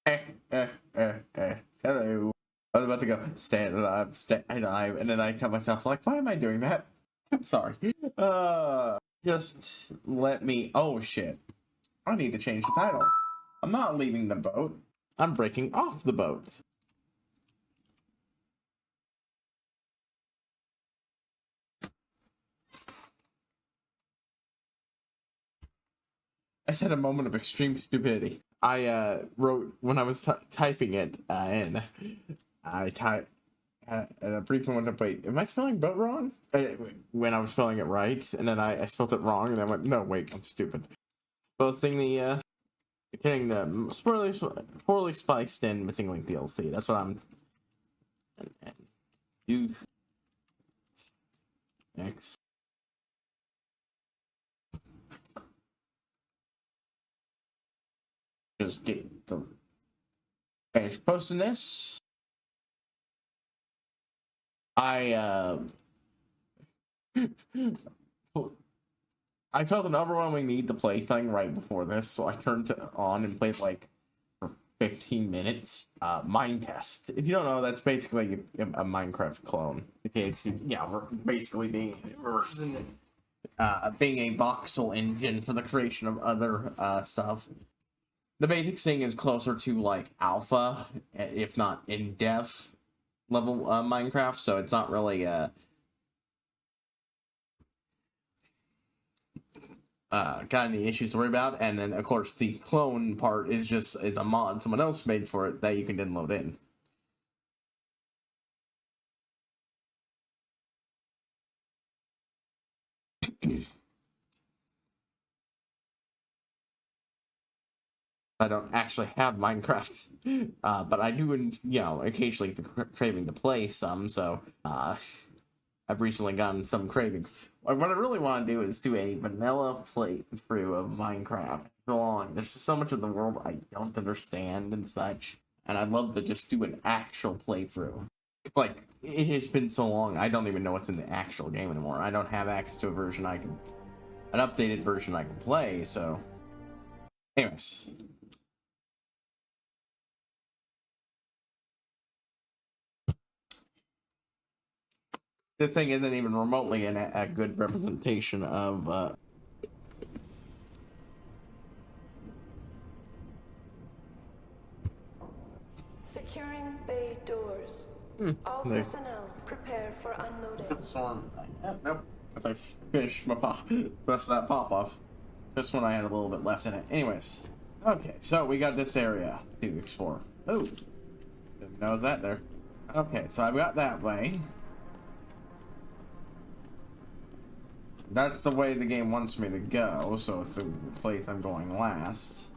Hello. I was about to go, stay alive, and then I cut myself like, why am I doing that? I'm sorry. Just let me, oh shit. I need to change the title. I'm not leaving the boat. I'm breaking off the boat. I said a moment of extreme stupidity. I wrote, when I was typing it in, I typed, and a brief moment of, wait, am I spelling boat wrong? When I was spelling it right, and then I spelled it wrong, and I went, no, wait, I'm stupid. Posting the, getting the poorly spiced in Missing Link DLC. That's what I'm, and do, X. Just get the finish posting this. I felt an overwhelming need to play thing right before this, so I turned it on and played like for 15 minutes. Minecast. If you don't know, that's basically a Minecraft clone. Okay, it's, yeah, we're basically being being a voxel engine for the creation of other stuff. The basic thing is closer to like alpha, if not in depth level Minecraft, so it's not really got any issues to worry about. And then of course the clone part is just a mod someone else made for it that you can then load in. I don't actually have Minecraft, but I do, you know, occasionally craving to play some, so I've recently gotten some cravings. What I really want to do is do a vanilla playthrough of Minecraft. There's just so much of the world I don't understand and such, and I'd love to just do an actual playthrough. Like, it has been so long, I don't even know what's in the actual game anymore. I don't have access to an updated version I can play, so. Anyways. This thing isn't even remotely a good representation of Securing bay doors. All personnel prepare for unloading. Storm. Nope. If I finish my rest of that pop off. This one I had a little bit left in it. Anyways. Okay, so we got this area to explore. Oh. Didn't know that there. Okay, so I've got that way. That's the way the game wants me to go, so it's the place I'm going last.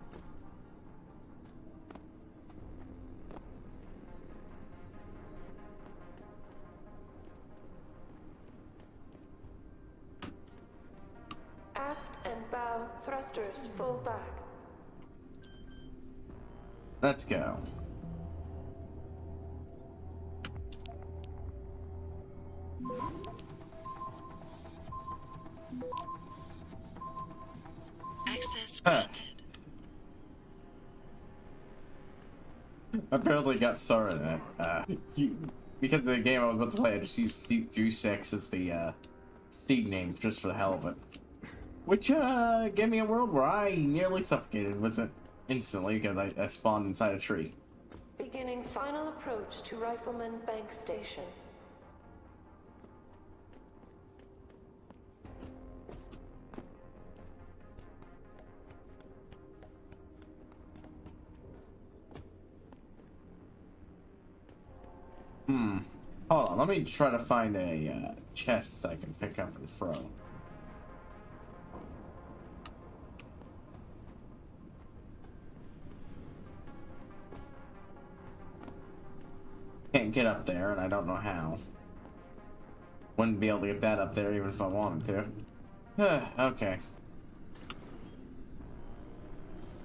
Aft and bow thrusters full back. Let's go. Access granted. I barely got started in it. Because of the game I was about to play, I just used Deus Ex as the seed name just for the hell of it. Which gave me a world where I nearly suffocated with it instantly because I spawned inside a tree. Beginning final approach to Rifleman Bank Station. Hold on, let me try to find a chest I can pick up and throw. Can't get up there, and I don't know how. Wouldn't be able to get that up there even if I wanted to. Okay.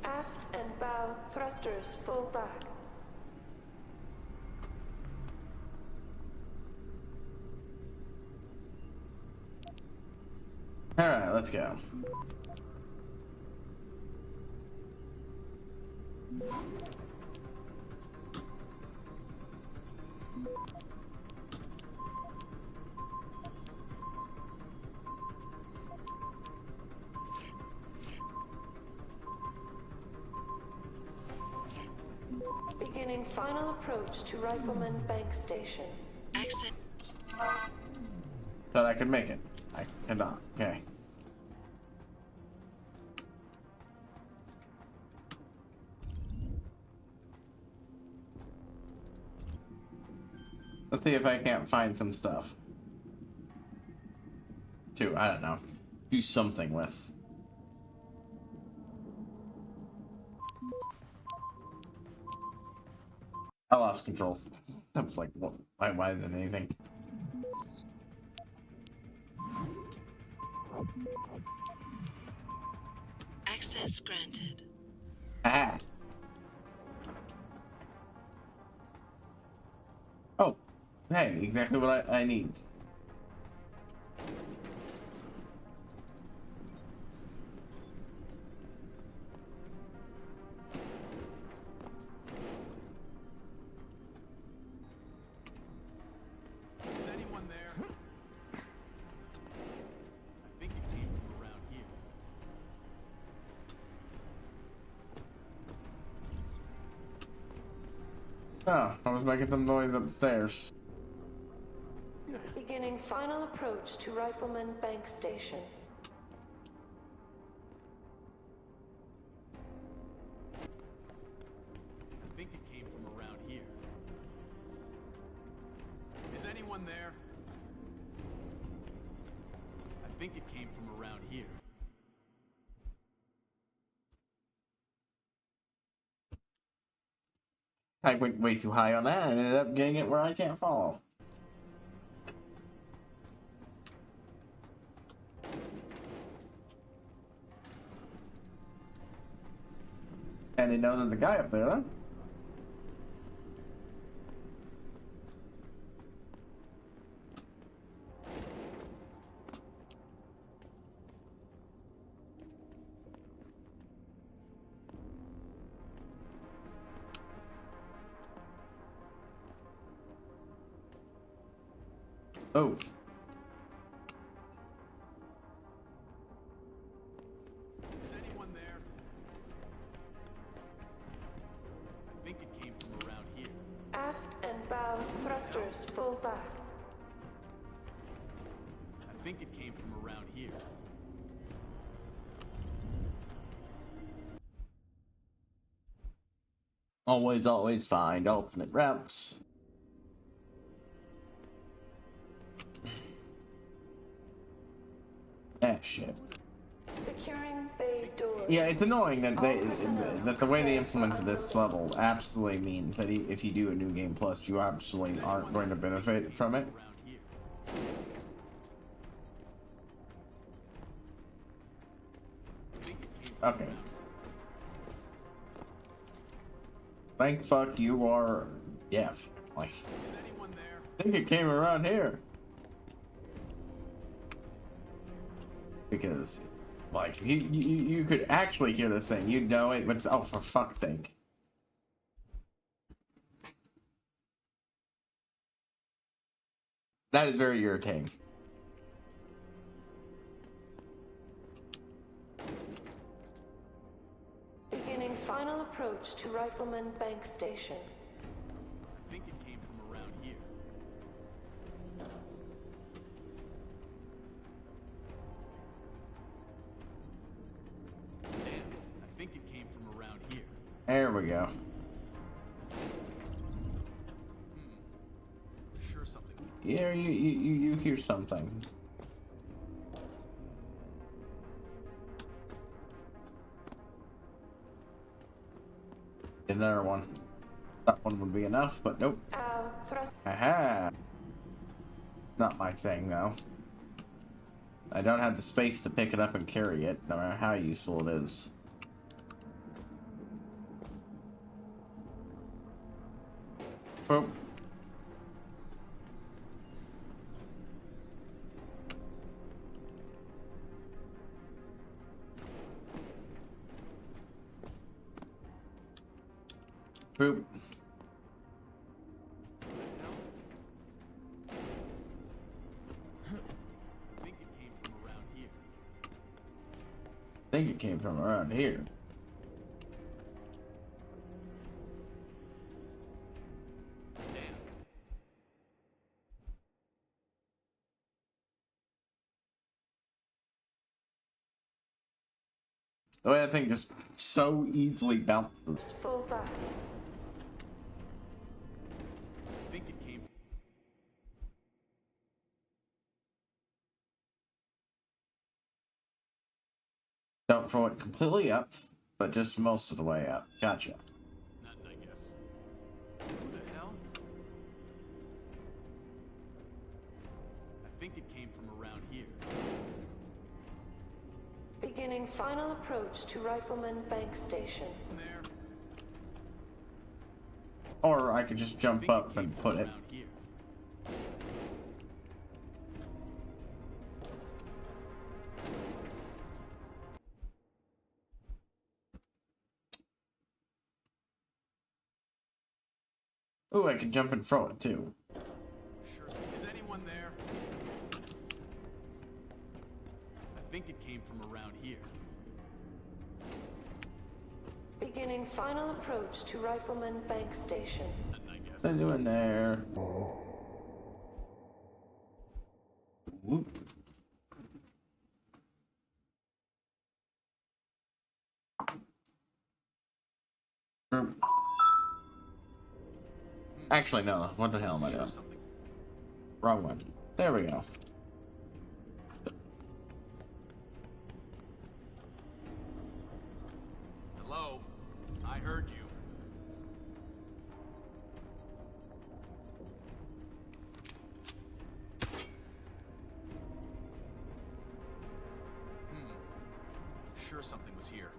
Aft and bow thrusters full back. Alright, let's go. Beginning final approach to Rifleman Bank Station. Access. Thought I could make it. I cannot. Okay. Let's see if I can't find some stuff. To, I don't know, do something with. I lost control. I was like, what? Why than anything? Access granted. Ah. Oh, hey, exactly what I need. Is anyone there? I think it came from around here. Oh, I was making some noise upstairs. Beginning final approach to Rifleman Bank Station. I think it came from around here. Is anyone there? I think it came from around here. I went way too high on that and ended up getting it where I can't fall. And they know there's a guy up there, huh? Oh. Is anyone there? I think it came from around here. Aft and bow thrusters full back. I think it came from around here. Always find alternate routes. Ah, shit. Securing bay doors. Yeah, it's annoying that that the way they implemented this level absolutely means that if you do a new game plus, you absolutely aren't going to benefit from it. Around here. I think it came from Okay. around. Thank fuck you are deaf. Like, Is anyone there? I think it came around here. Because, like, you could actually hear this thing, you'd know it, but oh, for fuck's sake. That is very irritating. Beginning final approach to Rifleman Bank Station. I think it came from around here. Damn, I think it came from around here. There we go. Sure something. Yeah, you hear something. Another one. That one would be enough, but nope. Bow thrust. Aha! Not my thing, though. I don't have the space to pick it up and carry it, no matter how useful it is. Boop. Boop. I think it came from around here. I think it came from around here. The way that thing just so easily bounces. Just fall back. I think it came. Don't throw it completely up, but just most of the way up. Gotcha. Nothing, I guess. Who the hell? I think it came from around here. Beginning final approach to Rifleman Bank Station. There. Or I could just I jump think it up came and from put it. around here. Ooh, I can jump and throw it too. Sure. Is anyone there? I think it came from around here. Beginning final approach to Rifleman Bank Station. Nothing, I guess. Then in there. Whoop. Actually, no. What the hell am I doing? Something. Wrong one. There we go. Hello? I heard you. Sure something was here.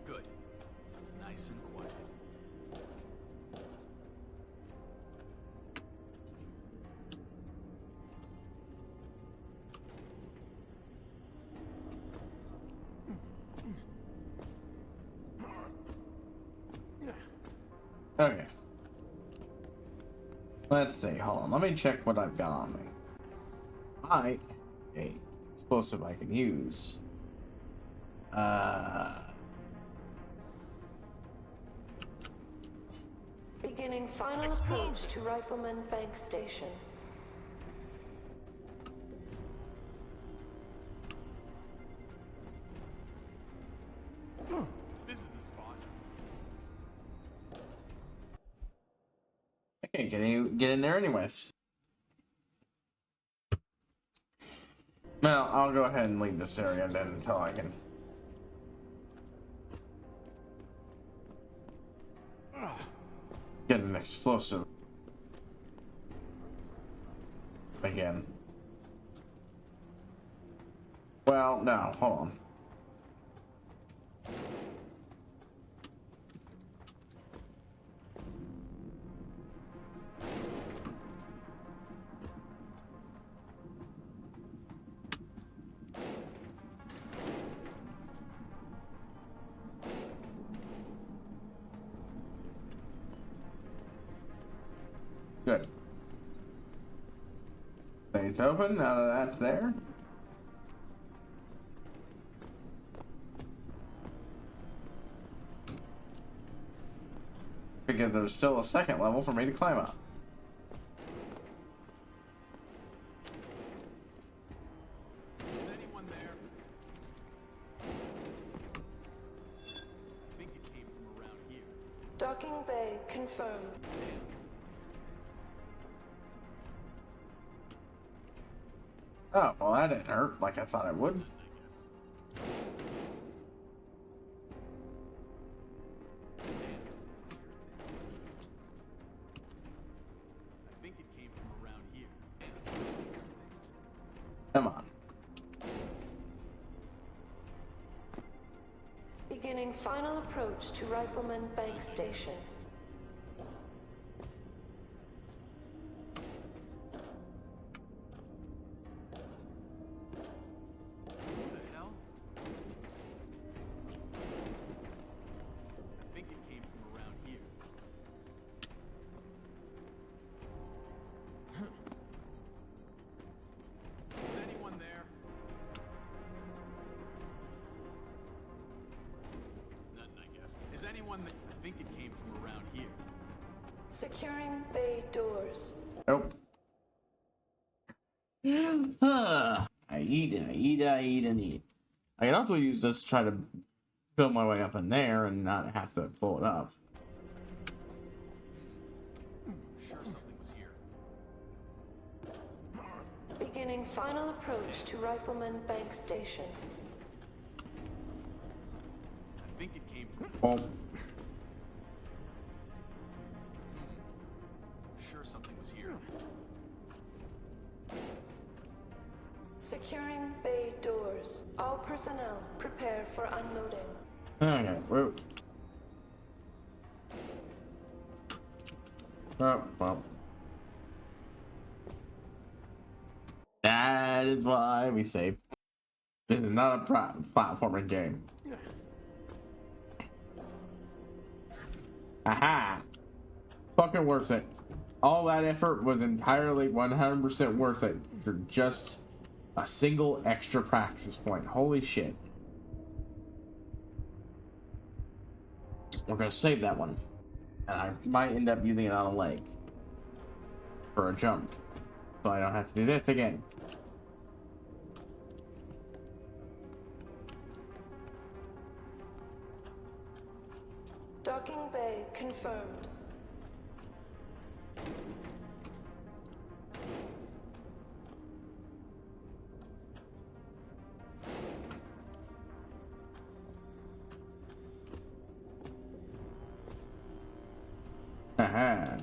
Good. Nice and quiet. Okay. Let's see. Hold on. Let me check what I've got on me. A explosive I can use. Beginning final approach to Rifleman Bank Station. This is the spot. I can't get in there anyways. Well, I'll go ahead and leave this area then until I can. Get an explosive. Again. Well, no, hold on. Good. Things open, now that that's there. Because there's still a second level for me to climb up. Is anyone there? I think it came from around here. Docking bay confirmed. Oh, well that didn't hurt like I thought it would. I think it came from around here. Come on. Beginning final approach to Rifleman Bank Station. Who the hell? I think it came from around here. Is anyone there? think it came from around here. Securing bay doors. Nope. I eat and I eat and I eat and eat. I can also use this to try to build my way up in there and not have to pull it up. Sure something was here. Beginning final approach to Rifleman Bank Station. I think it came from. Oh, Sure something was here. Securing bay doors. All personnel prepare for unloading. okay. Whoa. Oh, well. That is why we save. This is not a platforming game. Aha! Fucking worth it. All that effort was entirely 100% worth it for just a single extra praxis point. Holy shit. We're gonna save that one. And I might end up using it on a leg for a jump. So I don't have to do this again. Docking bay confirmed. Aha.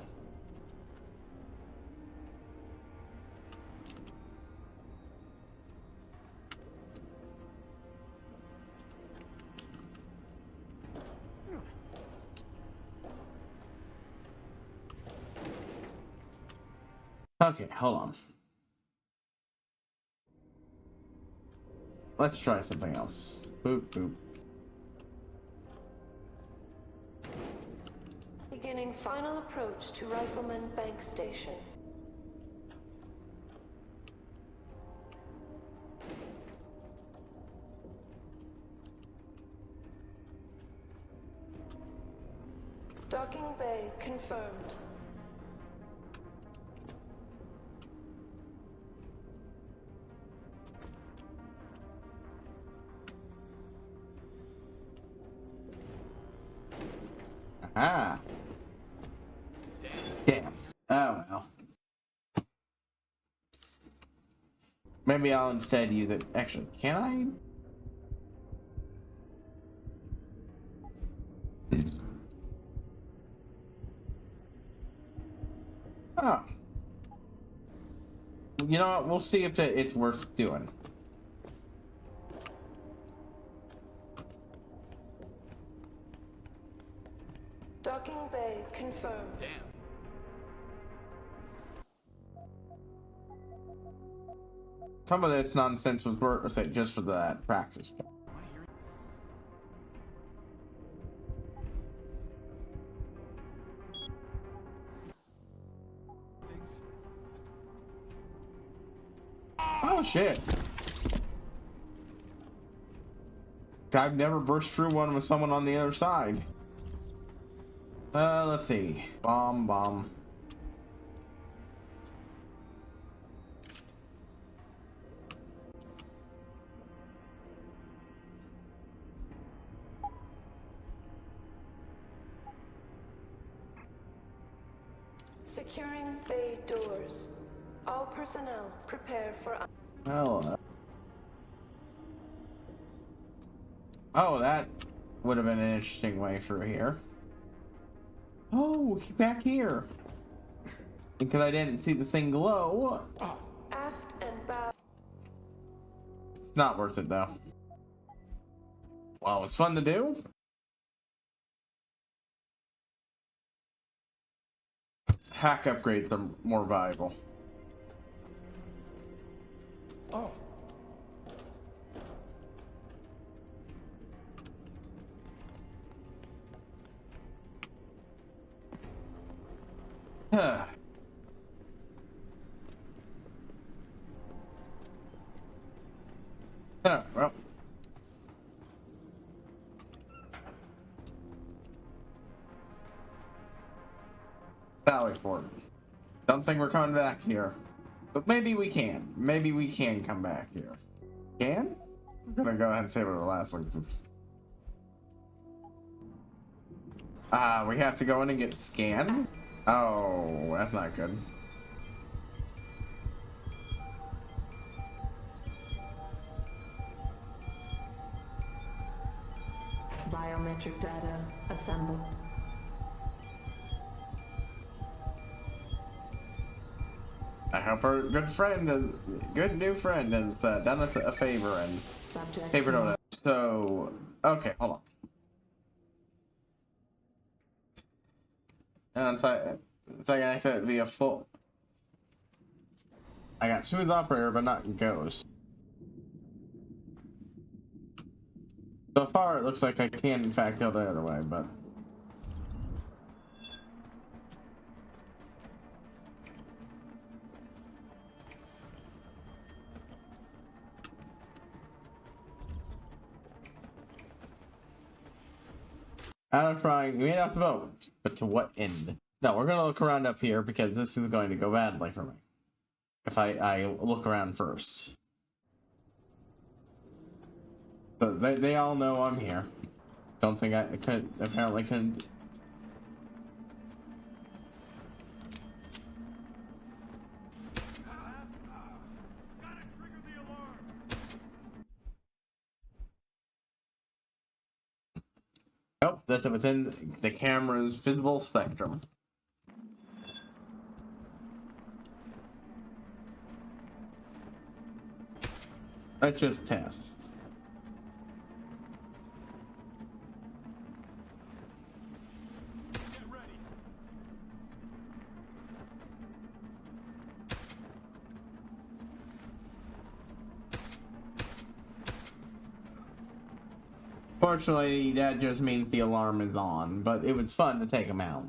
Okay, hold on. Let's try something else. Boop, boop. Beginning final approach to Rifleman Bank Station. Docking bay confirmed. Aha. Damn. Oh well. Maybe I'll instead use it. Actually, can I? Oh. You know what? We'll see if it's worth doing. Docking bay confirmed. Damn. Some of this nonsense was worth it just for that praxis. Am I hearing? Things? Oh shit. I've never burst through one with someone on the other side. Let's see. Bomb. Securing bay doors. All personnel prepare for. Well, oh, that would have been an interesting way through here. Oh, back here. Because I didn't see the thing glow. Aft and bow. Not worth it, though. Well, it's fun to do. Hack upgrades are more valuable. Oh. Huh. Well. Valley Port. Don't think we're coming back here. But maybe we can. Maybe we can come back here. Can? I'm gonna go ahead and say what the last one is. We have to go in and get scanned? Oh, that's not good. Biometric data assembled. I hope our good new friend has done us a favor and Subject. favored on it. So, okay, hold on. And if I can activate via full. I got smooth operator, but not ghost. So far, it looks like I can, in fact, go the other way, but. Out of frying, we made off the boat, but to what end? No, we're gonna look around up here because this is going to go badly for me. If I look around first. But they all know I'm here. Don't think I could, apparently couldn't. Nope, that's within the camera's visible spectrum. Let's just test. Get ready. Fortunately, that just means the alarm is on, but it was fun to take him out.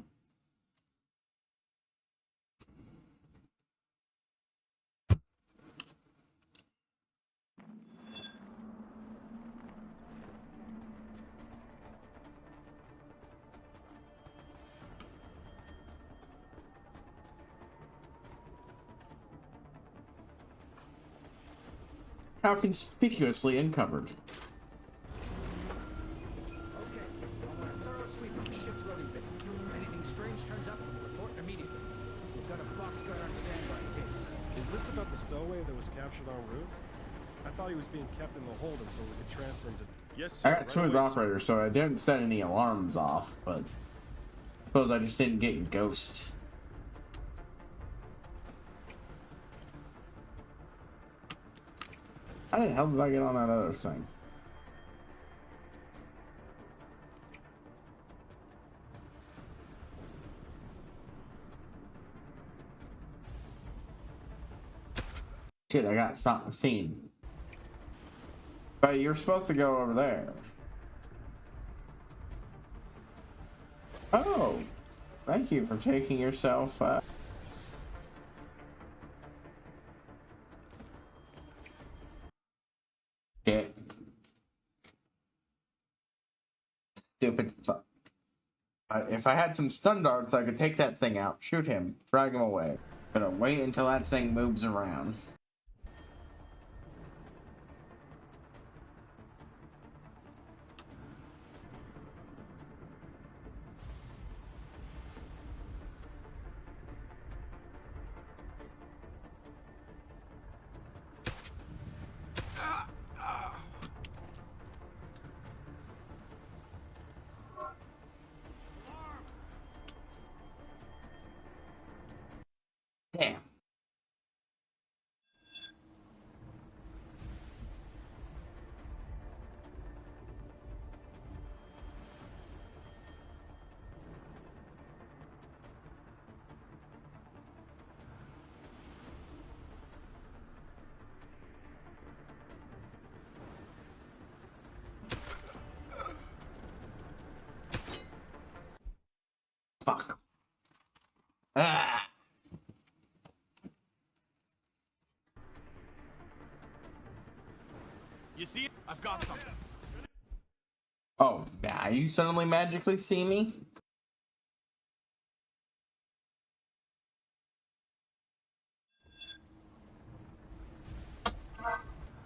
How conspicuously uncovered. Okay, I want a thorough sweep of the ship's loading bay. If anything strange turns up, report immediately. We've got a box guard on standby in case. Is this about the stowaway that was captured en route? I thought he was being kept in the hold until we could transfer him to... Yes, I sir. got smooth operator, so I didn't set any alarms off, but I suppose I just didn't get ghost. How the hell did I get on that other thing? Shit, I got something seen. But you're supposed to go over there. Oh, thank you for taking yourself. Shit. Stupid fuck. If I had some stun darts, I could take that thing out, shoot him, drag him away. Gonna wait until that thing moves around. Damn. Fuck. Ah. You see it? I've got something. Oh, now you suddenly magically see me?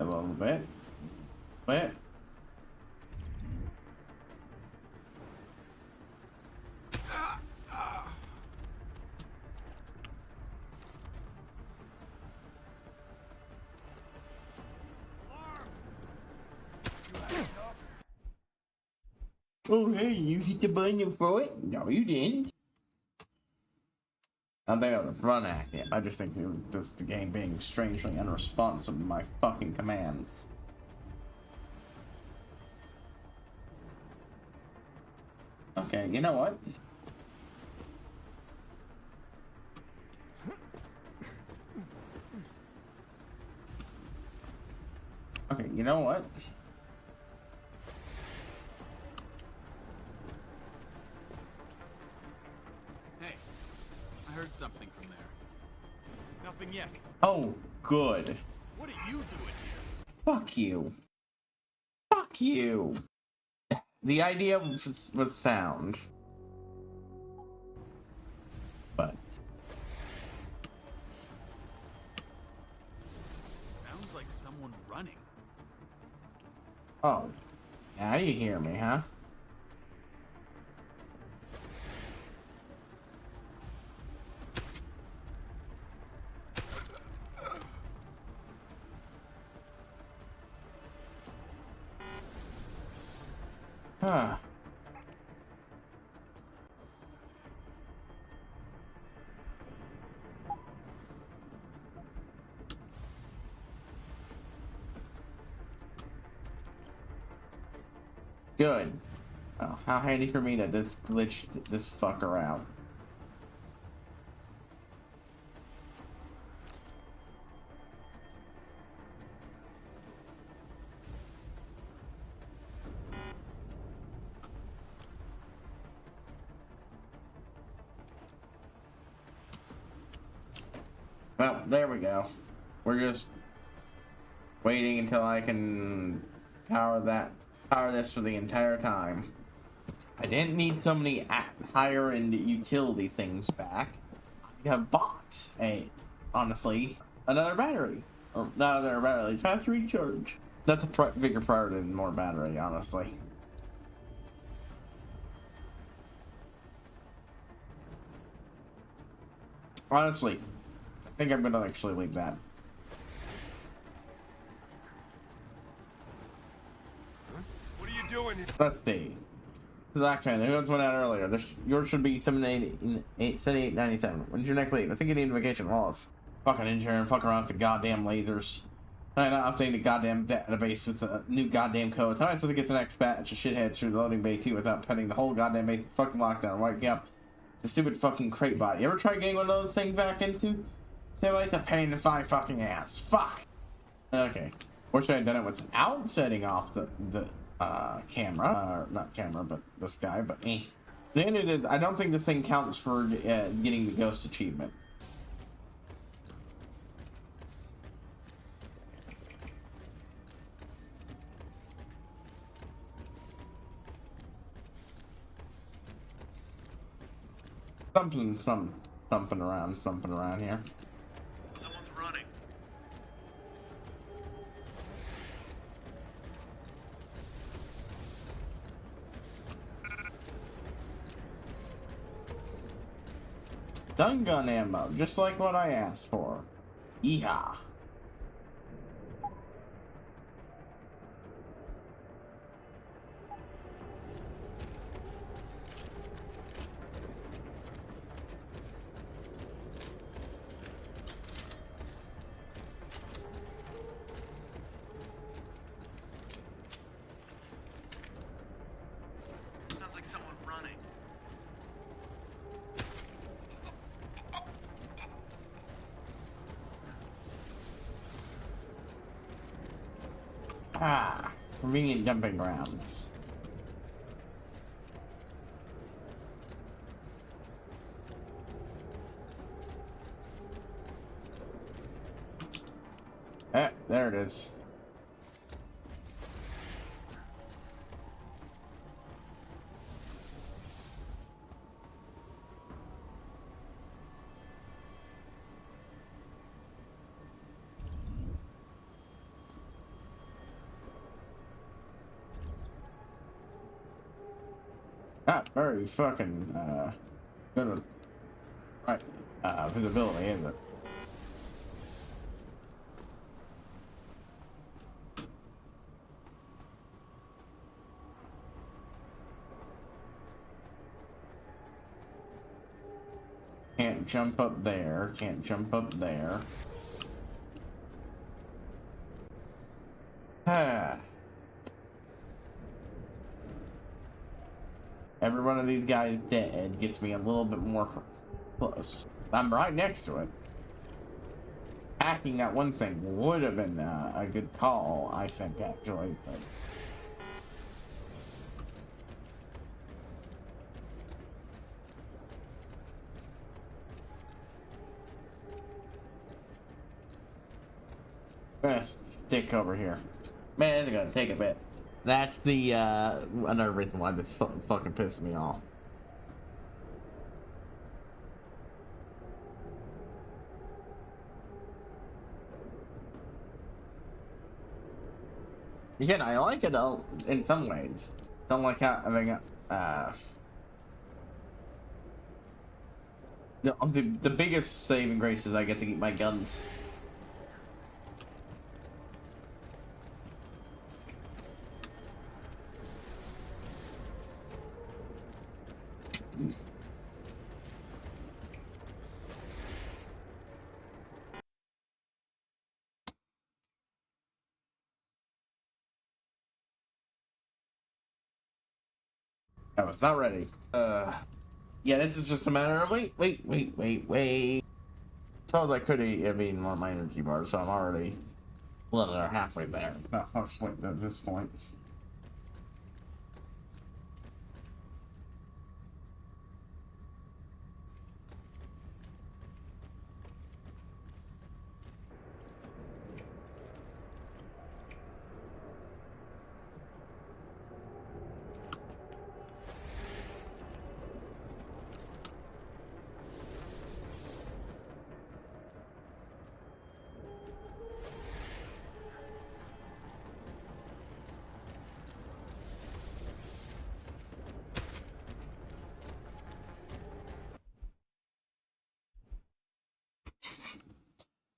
A little bit. Bit. Oh, hey, you hit the button for it? No, you didn't. I don't think I would run at it. I just think it was just the game being strangely unresponsive to my fucking commands. Okay, you know what? Okay, you know what? Hey, I heard something from there. Nothing yet. Oh, good. What are you doing here? Fuck you. Fuck you. The idea was sound. But Sounds like someone running. oh, now you hear me, huh? Huh. Good. Oh, how handy for me to just glitch this fucker out. Well, there we go. We're just waiting until I can power this for the entire time. I didn't need so many higher end utility things back. I have bought honestly, another battery. Or not another battery, fast recharge. That's a bigger priority than more battery, honestly. Honestly, I think I'm gonna actually leave that. What are you doing here? Let's see. Blacksite, the ones went out earlier. Yours should be 7897. When's your next leave? I think you need a vacation. Wallace. Fucking engineer and fuck around with the goddamn lasers. I'm not updating the goddamn database with the new goddamn code. How am I supposed to get the next batch of shitheads through the loading bay too without petting the whole goddamn base fucking lockdown? Right? Yep. The stupid fucking crate bot. You ever try getting one of those things back into? They're like a pain in the fucking ass. Fuck. Okay. Or should I have done it without setting off the camera? Not camera, but the sky, but eh. The end of it, I don't think this thing counts for getting the ghost achievement. Something around here. Someone's running. Stun gun ammo, just like what I asked for. Yeehaw. Sounds like someone running. Ah, convenient dumping grounds. There it is. Not very fucking good with right visibility, is it? Can't jump up there, can't jump up there. Ah. Every one of these guys dead gets me a little bit more close. I'm right next to it. Hacking that one thing would have been a good call, I think, actually. But... let's stick over here. Man, it's gonna take a bit. That's the another reason why this fucking pisses me off. Again, I like it in some ways. Don't like having the biggest saving grace is I get to keep my guns. I was not ready. Yeah, this is just a matter of wait. So I could have eaten one of my energy bars, so I'm already a little over halfway there. Not much point at this point.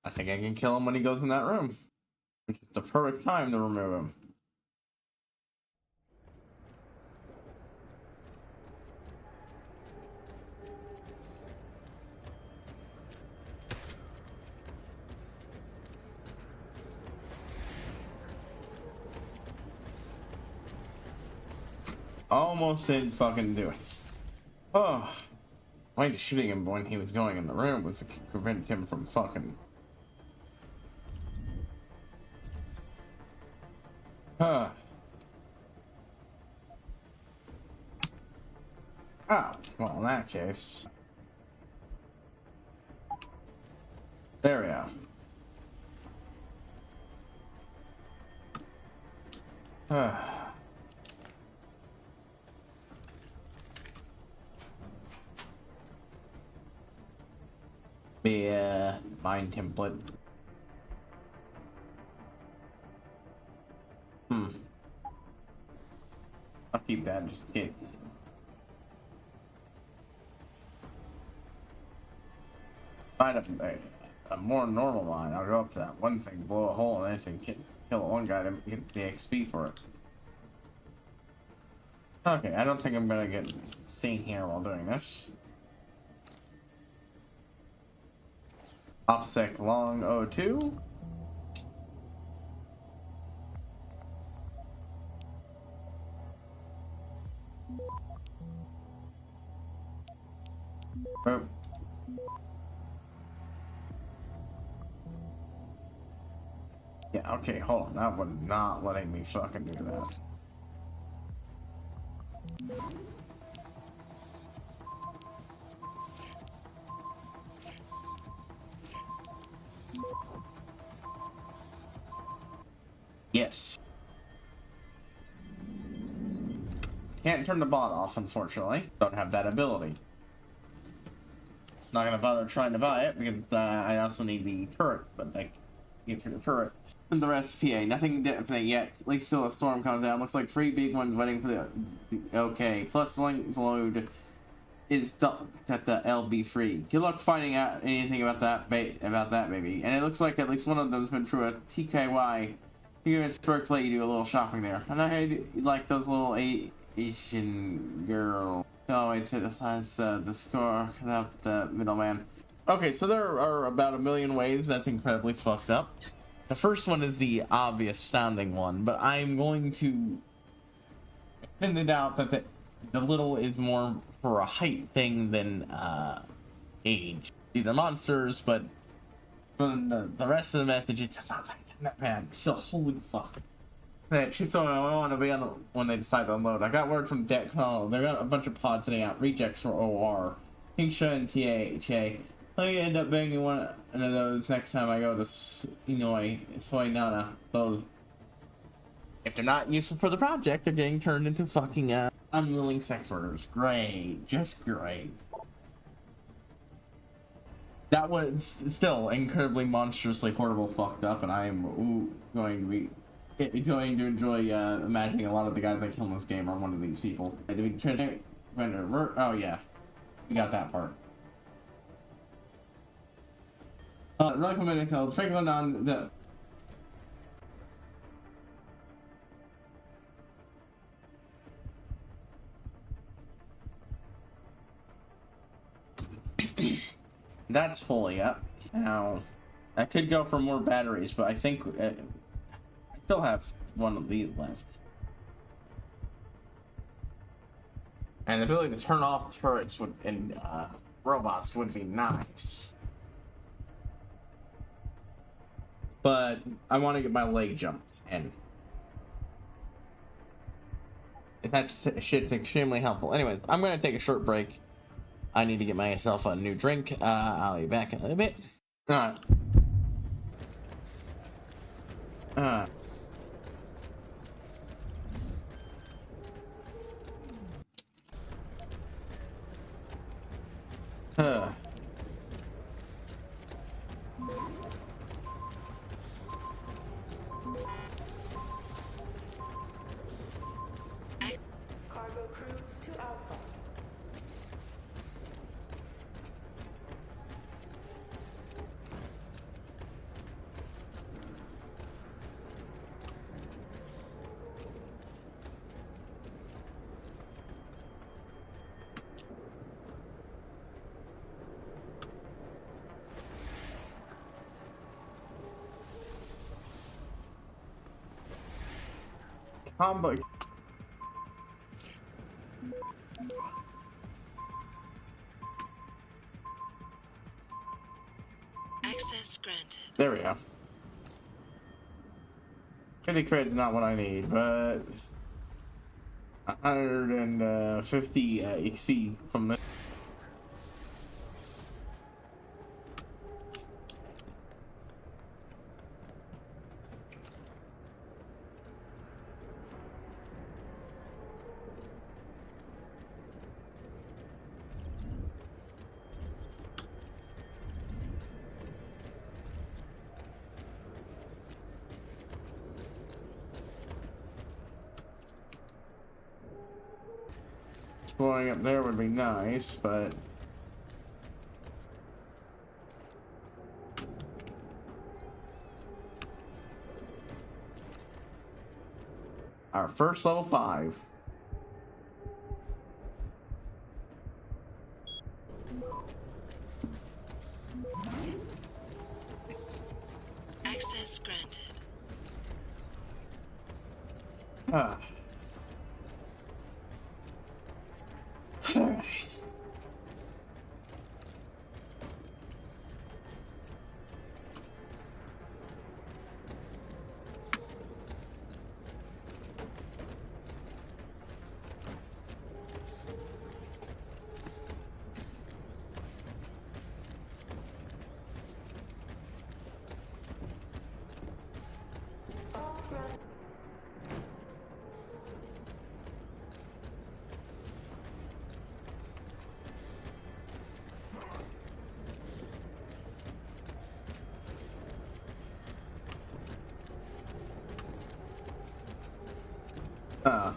I think I can kill him when he goes in that room. It's the perfect time to remove him. Almost didn't fucking do it. Oh, I like shooting him when he was going in the room was to prevent him from fucking. Oh, well, in that case. There we go. Be a mind template. I'll keep that just in case. Find a more normal line. I'll go up to that one thing, blow a hole in it, and kill one guy to get the XP for it. Okay, I don't think I'm gonna get seen here while doing this. OPSEC long 02. Oh. Yeah, okay, hold on. That was not letting me fucking do that. Yes. Can't turn the bot off, unfortunately. Don't have that ability. Not gonna bother trying to buy it because I also need the turret, but like, for the rest of PA. Nothing definite yet. At least till a storm comes down. Looks like 3 big ones waiting for the okay. Plus the link load is that the LB free. Good luck finding out anything about that baby. And it looks like at least one of them's been through a TKY. You can let you do a little shopping there. And I heard you like those little Asian girls. Oh, wait, that's the score without the middleman. Okay, so there are about a million ways that's incredibly fucked up. The first one is the obvious sounding one, but I'm going to send it out that the little is more for a height thing than age. These are monsters, but from the rest of the message, it's not that bad. So, holy fuck. That shit's all I want to be on when they decide to unload. I got word from Deck. Oh, they got a bunch of pods today out. Rejects for OR. Kingsha and THA. I end up banging one of those next time I go to Soy Nana. So, if they're not useful for the project, they're getting turned into fucking unwilling sex workers. Great. Just great. That was still incredibly monstrously horrible fucked up, and I am going to enjoy imagining a lot of the guys that kill in this game are one of these people. Oh yeah, you got that part. Rifleman intel, trigger on the. That's fully up. Now, I could go for more batteries, but I think I still have one of these left. And the ability to turn off turrets and robots would be nice. But I want to get my leg jumped in. That shit's extremely helpful. Anyways, I'm going to take a short break. I need to get myself a new drink. I'll be back in a little bit. Alright. Cargo crew to Alpha. Combo. Access granted. There we go. 50 credit is not what I need, but 150 XP from this. Going up there would be nice, but our first level 5. Access granted. Ah. Alright. All ground. Uh.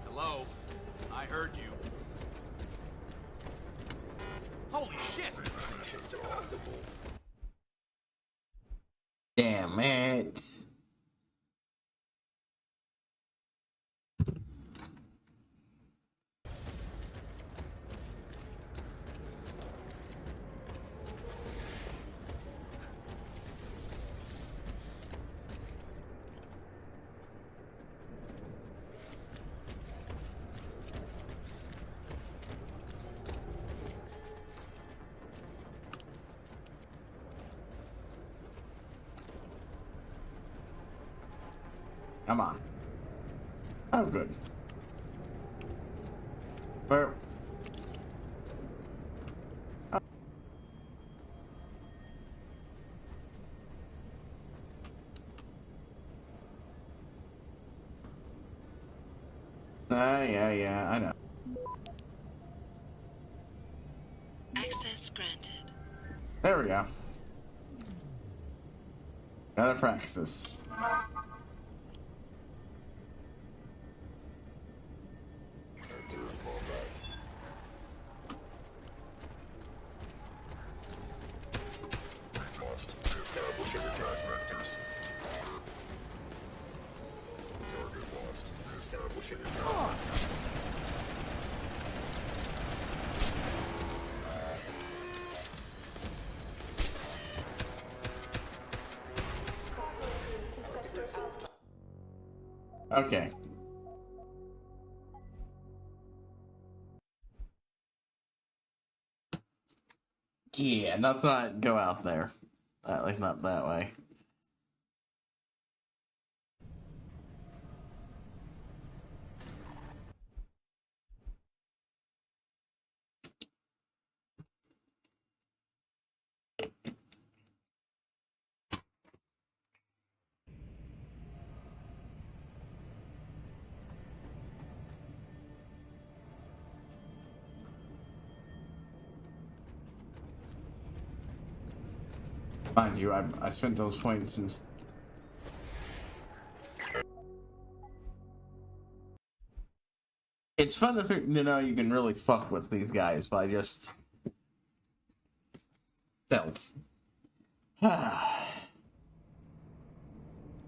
Hello? I heard you. Holy shit! Damn it. Come on. Oh, good. Where? Yeah, I know. Access granted. There we go. Gotta practice this. To Sector Alpha. Okay. Yeah, let's not go out there. At least not that way. Mind you, I spent those points since. It's fun to know you can really fuck with these guys by just stealth. Yeah,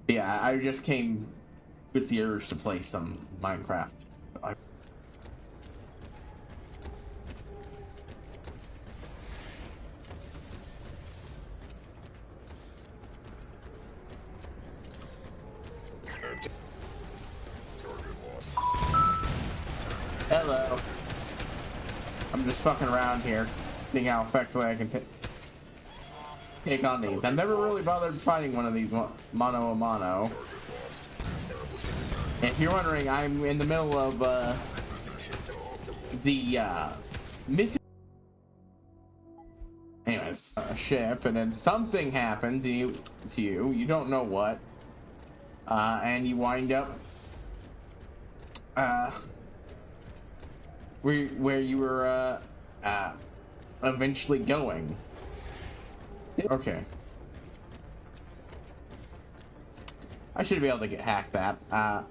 I just came with the urge to play some Minecraft. Hello. I'm just fucking around here, seeing how effectively I can take on these. I've never really bothered fighting one of these mono a mono. If you're wondering, I'm in the middle of the missing. Anyways, a ship, and then something happens to you. You don't know what, and you wind up where you were eventually going. Okay. I should be able to hack that. And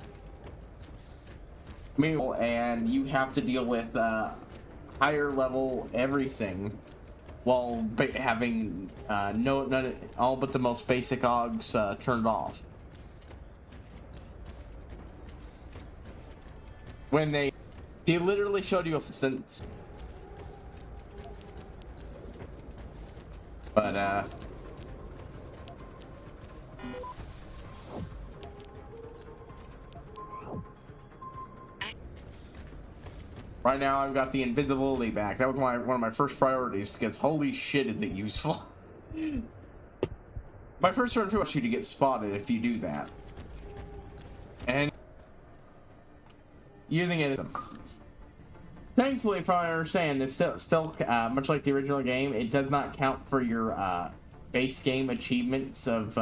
you have to deal with higher level everything while having none all but the most basic OGs turned off. When they literally showed you a sense. But right now I've got the invisibility back. That was one of my first priorities because holy shit is it useful. My first turn wants you to get spotted if you do that. And using it as thankfully, if I understand, it's still much like the original game, it does not count for your base game achievements of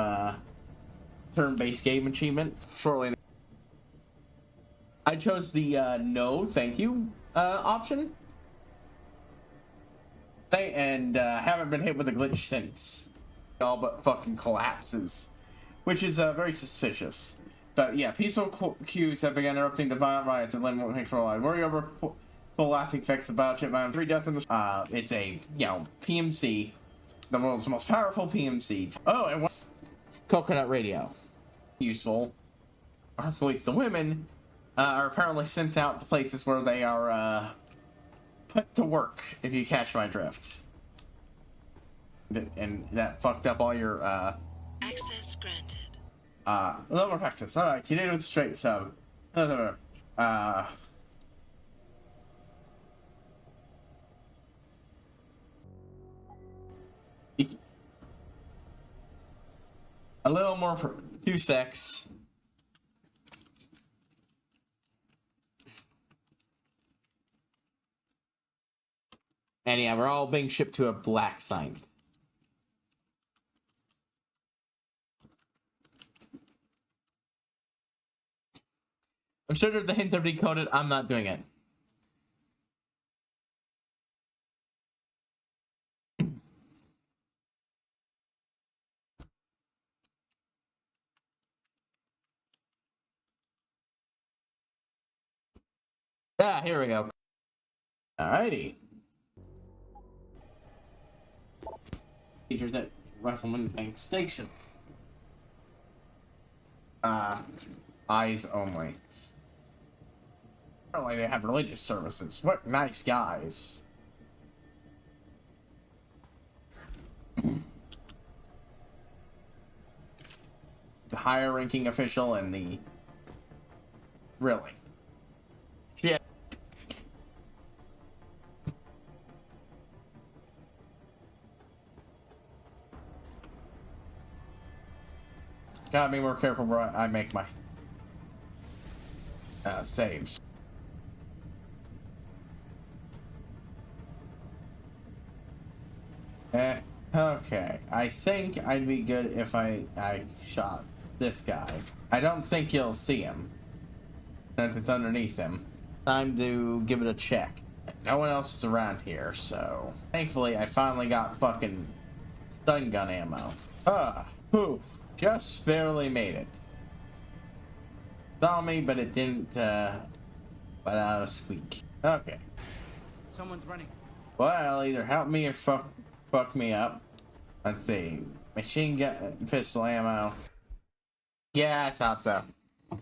turn-based game achievements. Shortly, I chose the no thank you option. And haven't been hit with a glitch since. All but fucking collapses. Which is very suspicious. But yeah, peaceful queues have begun erupting the violent riots and limit control. I worry over full lasting effects of battleship man. 3 deaths in the it's a, you know, PMC. The world's most powerful PMC. Oh, and what's coconut radio? Useful. Or at least the women are apparently sent out to places where they are put to work, if you catch my drift. And that fucked up all your Access granted. a little more practice. Alright, you did it with a straight sub. A little more for 2 secs. And yeah, we're all being shipped to a Blacksite. I'm sure there's the hint of decoded. I'm not doing it. Ah, here we go. Alrighty. Features at Rifleman Bank Station. Eyes only. Apparently they have religious services. What nice guys. The higher ranking official and the... Really? Shit. Gotta be more careful where I make my saves. Okay. I think I'd be good if I shot this guy. I don't think you'll see him, since it's underneath him. Time to give it a check. No one else is around here, so... Thankfully, I finally got fucking stun gun ammo. Whew. Just barely made it. Saw me, but it didn't, let out a squeak. Okay. Someone's running. Well, either help me or fuck me up. Let's see. Machine gun, pistol ammo. Yeah, I thought so.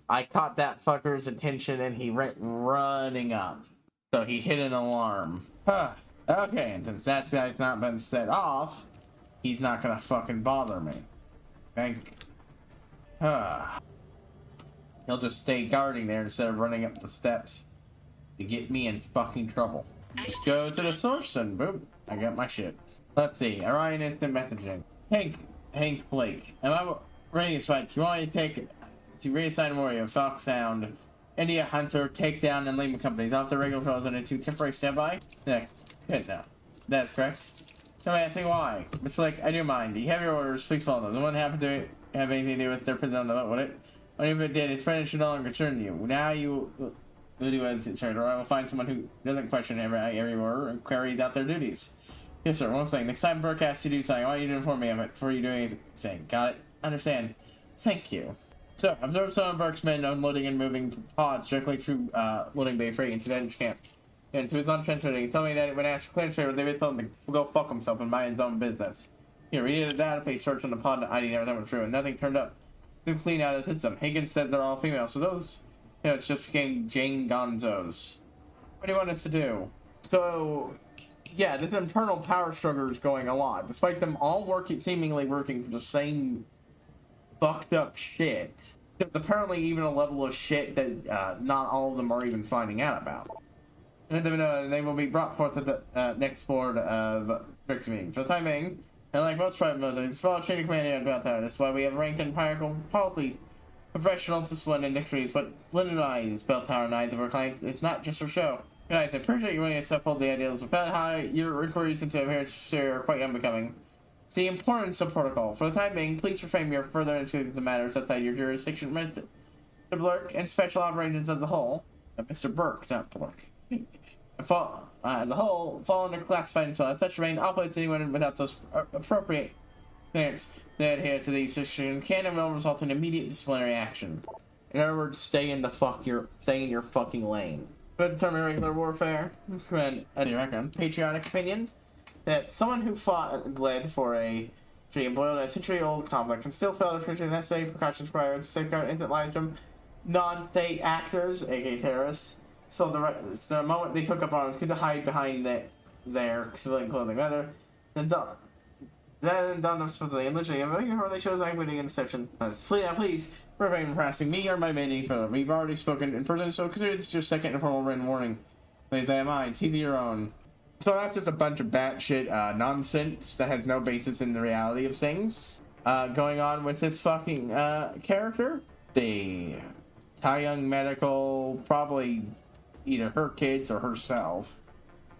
I caught that fucker's attention and he went running up. So he hit an alarm. Okay, and since that guy's not been set off, he's not gonna fucking bother me. He'll just stay guarding there instead of running up the steps to get me in fucking trouble. Let's go to the source and boom, I got my shit. Let's see, Orion instant messaging. Hank Blake, am I ready to fight? Do you want me to reassign warrior, Fox Sound, India Hunter, Takedown, and Lehman Companies off the regular calls on into temporary standby? Yeah, good now. That's correct. Tell me asking why. Mr. Blake, I do mind. You have your orders, please follow them. The one happened to have anything to do with their prison on the boat, would it? Only if it did, its friend should no longer concern you. Now you will do as it's heard, or I will find someone who doesn't question every order and carries out their duties. Yes, sir. One thing. Next time Burke asks you to do something, I want you to inform me of it before you do anything. Got it? Understand. Thank you. So, observe some of Burke's men unloading and moving pods directly through loading bay freight into Dench camp. And to his untranslating, tell me that when asked for clearance favor, they would tell him to go fuck himself and mind his own business. Here, we did a database search on the pod ID and everything went through, and nothing turned up. Been clean out of the system. Higgins said they're all female, so those, you know, it just became Jane Gonzos. What do you want us to do? So, yeah, this internal power struggle is going a lot, despite them all seemingly working for the same fucked up shit. There's apparently even a level of shit that not all of them are even finding out about. And they will be brought forth at the next board of Rick's meeting. For the time being, and like most private militaries, follow training command at Belltower. That's why we have ranked and hierarchical policies. Professional discipline and victory is what legitimizes Belltower and I that we're clients. It's not just for show. Guys, I appreciate you willing to uphold the ideals about how your inquiries into appearance are quite unbecoming. The importance of protocol. For the time being, please refrain your further into the matters outside your jurisdiction. The Blurk and special operations as a whole. Mr. Burke, not Bork. The whole fall under classified until as such remain operates anyone without those appropriate clearance that adhere to the restriction can and will result in immediate disciplinary action. In other words, stay in your fucking lane. But determine regular warfare, friend, any reckon, patriotic opinions that someone who fought and bled for a embroiled a century-old conflict and still failed to appreciate the necessary precautions required to safeguard innocent lives from non-state actors, aka terrorists. So the moment they took up arms, could hide behind their civilian clothing, rather than done them smoothly and literally, they shows equity and deception. Please refrain from harassing me or my many fellow. We've already spoken in person, so consider this your second informal written warning. Please, I am mine. See to your own. So that's just a bunch of batshit nonsense that has no basis in the reality of things going on with this fucking character. The Young medical, probably either her kids or herself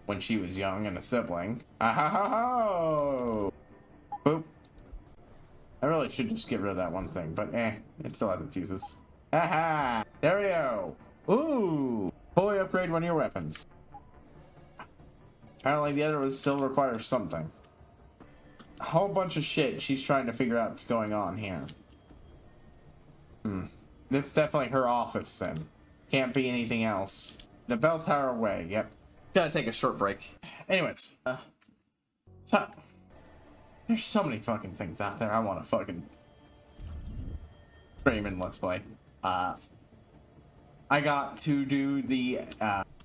when she was young and a sibling. Oh, boop. I really should just get rid of that one thing, but it still has its uses. Aha! There we go. Ooh, fully upgrade one of your weapons. Apparently the other one still requires something. A whole bunch of shit she's trying to figure out what's going on here. This is definitely her office then. Can't be anything else. The Belltower way, yep. Gotta take a short break. Anyways, so, there's so many fucking things out there I want to fucking stream in Let's Play. I got to do the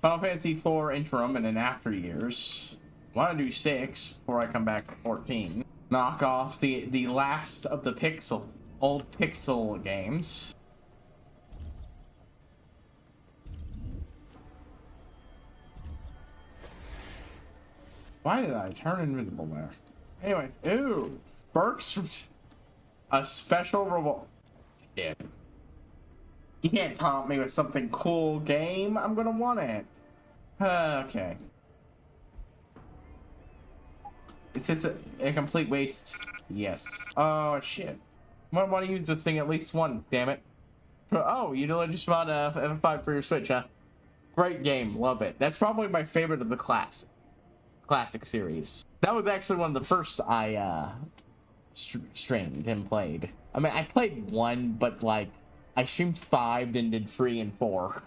Final Fantasy IV interim and then after years. Want to do 6 before I come back to 14. Knock off the last of the old pixel games. Why did I turn invisible there? Anyway, ooh, Burke's a special reward. Yeah. You can't taunt me with something cool, game. I'm gonna want it. Okay. Is this a complete waste? Yes. Oh shit. I want to use this thing at least one. Damn it. Oh, you just bought a F5 for your Switch, huh? Great game, love it. That's probably my favorite of the classic series. That was actually one of the first I streamed and played. I mean, I played 1, but like I streamed 5, then did 3 and 4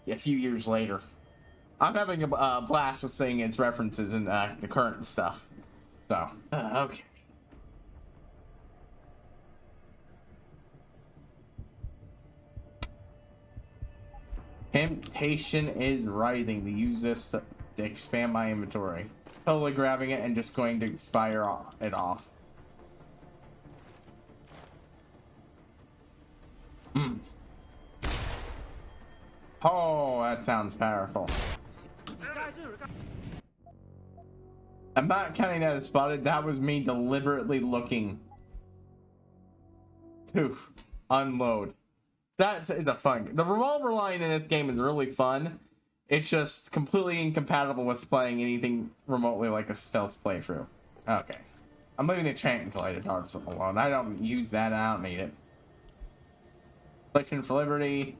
a few years later. I'm having a blast with seeing its references in the current stuff. So, okay. Temptation is rising to use this to expand my inventory. Totally grabbing it and just going to fire it off. Oh, that sounds powerful. I'm not counting that as spotted. That was me deliberately looking to unload. That's a fun. The revolver line in this game is really fun. It's just completely incompatible with playing anything remotely like a stealth playthrough. Okay. I'm leaving the translated hearts alone. I don't use that. I don't need it. Affliction for Liberty.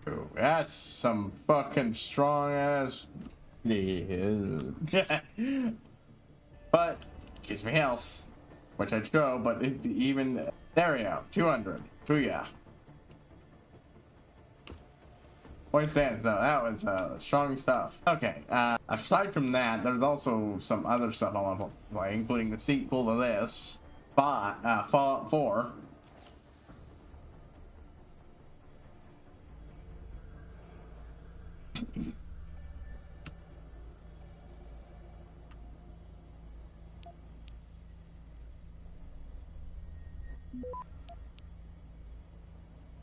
Ooh, that's some fucking strong ass. Yeah. But gives me health, which I'd show. But even there we go. 200. Booyah. What's that though? That was strong stuff. Okay. Aside from that, there's also some other stuff I want to play, including the sequel to this, Fallout 4.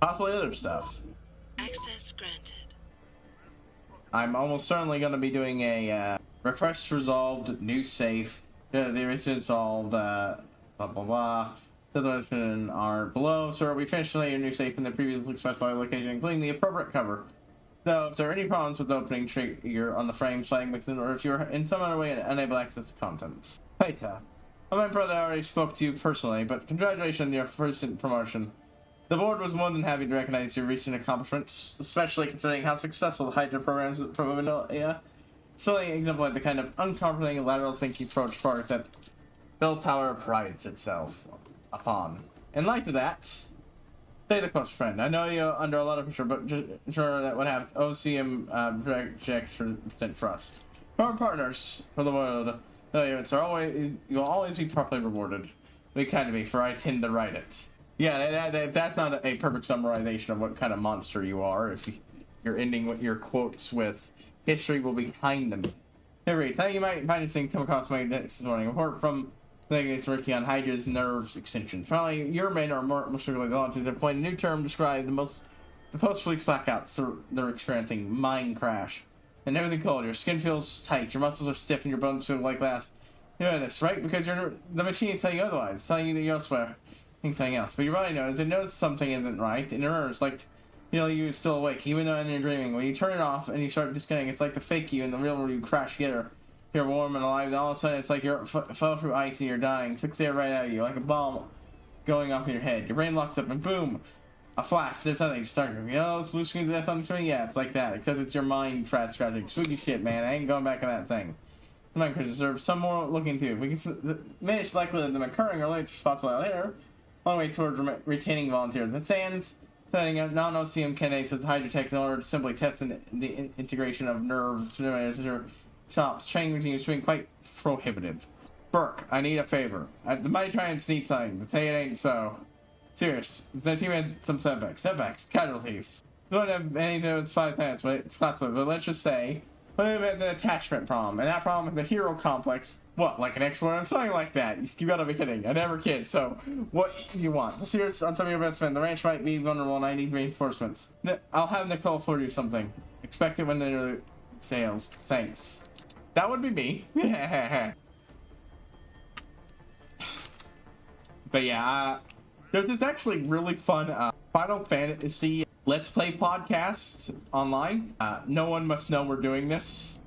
Possibly other stuff. Access granted. I'm almost certainly going to be doing a request resolved, new safe. The erased solved, blah blah blah. The solution are below. So we finished your new safe in the previously specified location, including the appropriate cover. So if there are any problems with the opening trigger on the frame sliding within, or if you're in some other way unable to access the contents. Peter, my brother already spoke to you personally, but congratulations on your recent promotion. The board was more than happy to recognize your recent accomplishments, especially considering how successful the Hydra programs proven solely exemplify the kind of uncompromising lateral thinking approach forward that Belltower prides itself upon. In light of that, stay the course, friend. I know you're under a lot of pressure, but just sure that would have OCM project for us. Our partners for the world, you'll always be properly rewarded. They kind of me, for I tend to write it. Yeah, that's not a perfect summarization of what kind of monster you are. If you're ending with your quotes with "history will be kind to me." Hey, Reed, thought you might find this thing come across my desk this morning. A report from it's working on Hydra's nerves extensions. Probably your men are more particularly wanted to point a new term to describe the post-fleet blackouts they're experiencing, mind crash. And everything cold. Your skin feels tight, your muscles are stiff, and your bones feel like glass. You know this, right? Because the machine is telling you otherwise. It's telling you that you're elsewhere. Anything else. But your body knows. It knows something isn't right. And it nerves, like, you're still awake, even though you're dreaming. When you turn it off and you start disconnecting, it's like the fake you and the real you crash together. You're warm and alive, and all of a sudden it's like you're fell through ice and you're dying. Six there right at you, like a bomb going off in your head. Your brain locks up and boom! A flash, there's nothing starting. This blue screen, that's on the screen? Yeah, it's like that. Except it's your mind scratching. Spooky shit, man. I ain't going back on that thing. The mind deserves some more looking to. We can diminish the likelihood of them occurring or later, possibly later. Long way towards retaining volunteers. The fans setting up non-OCM candidates with Hydrotech in order to simply test the integration of nerve simulators stops. Training routine is being quite prohibitive. Burke, I need a favor. I might try and sneak something, but say it ain't so. Serious. The team had some setbacks, casualties. We don't have anything that's 5 minutes, but it's not so. But let's just say, we have an attachment problem, and that problem is the hero complex. What, like an explorer? Something like that. You gotta be kidding. I never kid. So, what do you want? Serious on some of your best friends. The ranch might be vulnerable, and I need reinforcements. I'll have Nicole for you something. Expect it when they're sales. Thanks. That would be me. But yeah, there's this actually really fun Final Fantasy Let's Play podcast online. No one must know we're doing this.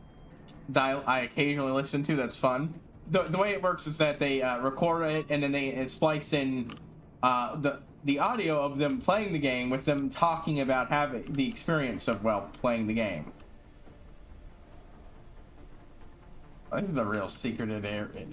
That I occasionally listen to. That's fun. The way it works is that they record it and then they splice in the audio of them playing the game with them talking about having the experience of playing the game. I think the real secreted area,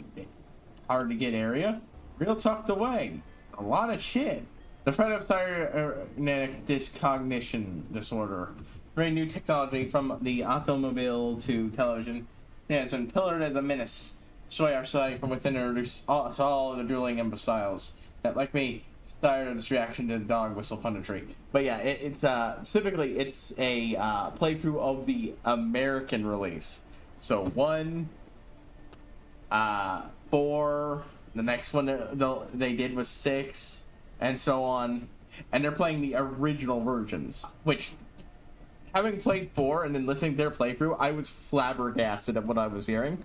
hard to get area, real tucked away. A lot of shit. The threat of cybernetic discognition disorder. Very new technology from the automobile to television. Yeah, it's been pillared as a menace. Destroy our society from within and reduce us all the drooling imbeciles that, like me, started this reaction to the dog whistle punditry. But yeah, it's specifically it's a playthrough of the American release. So 1, 4, the next one they did was 6, and so on. And they're playing the original versions, which, having played 4 and then listening to their playthrough, I was flabbergasted at what I was hearing.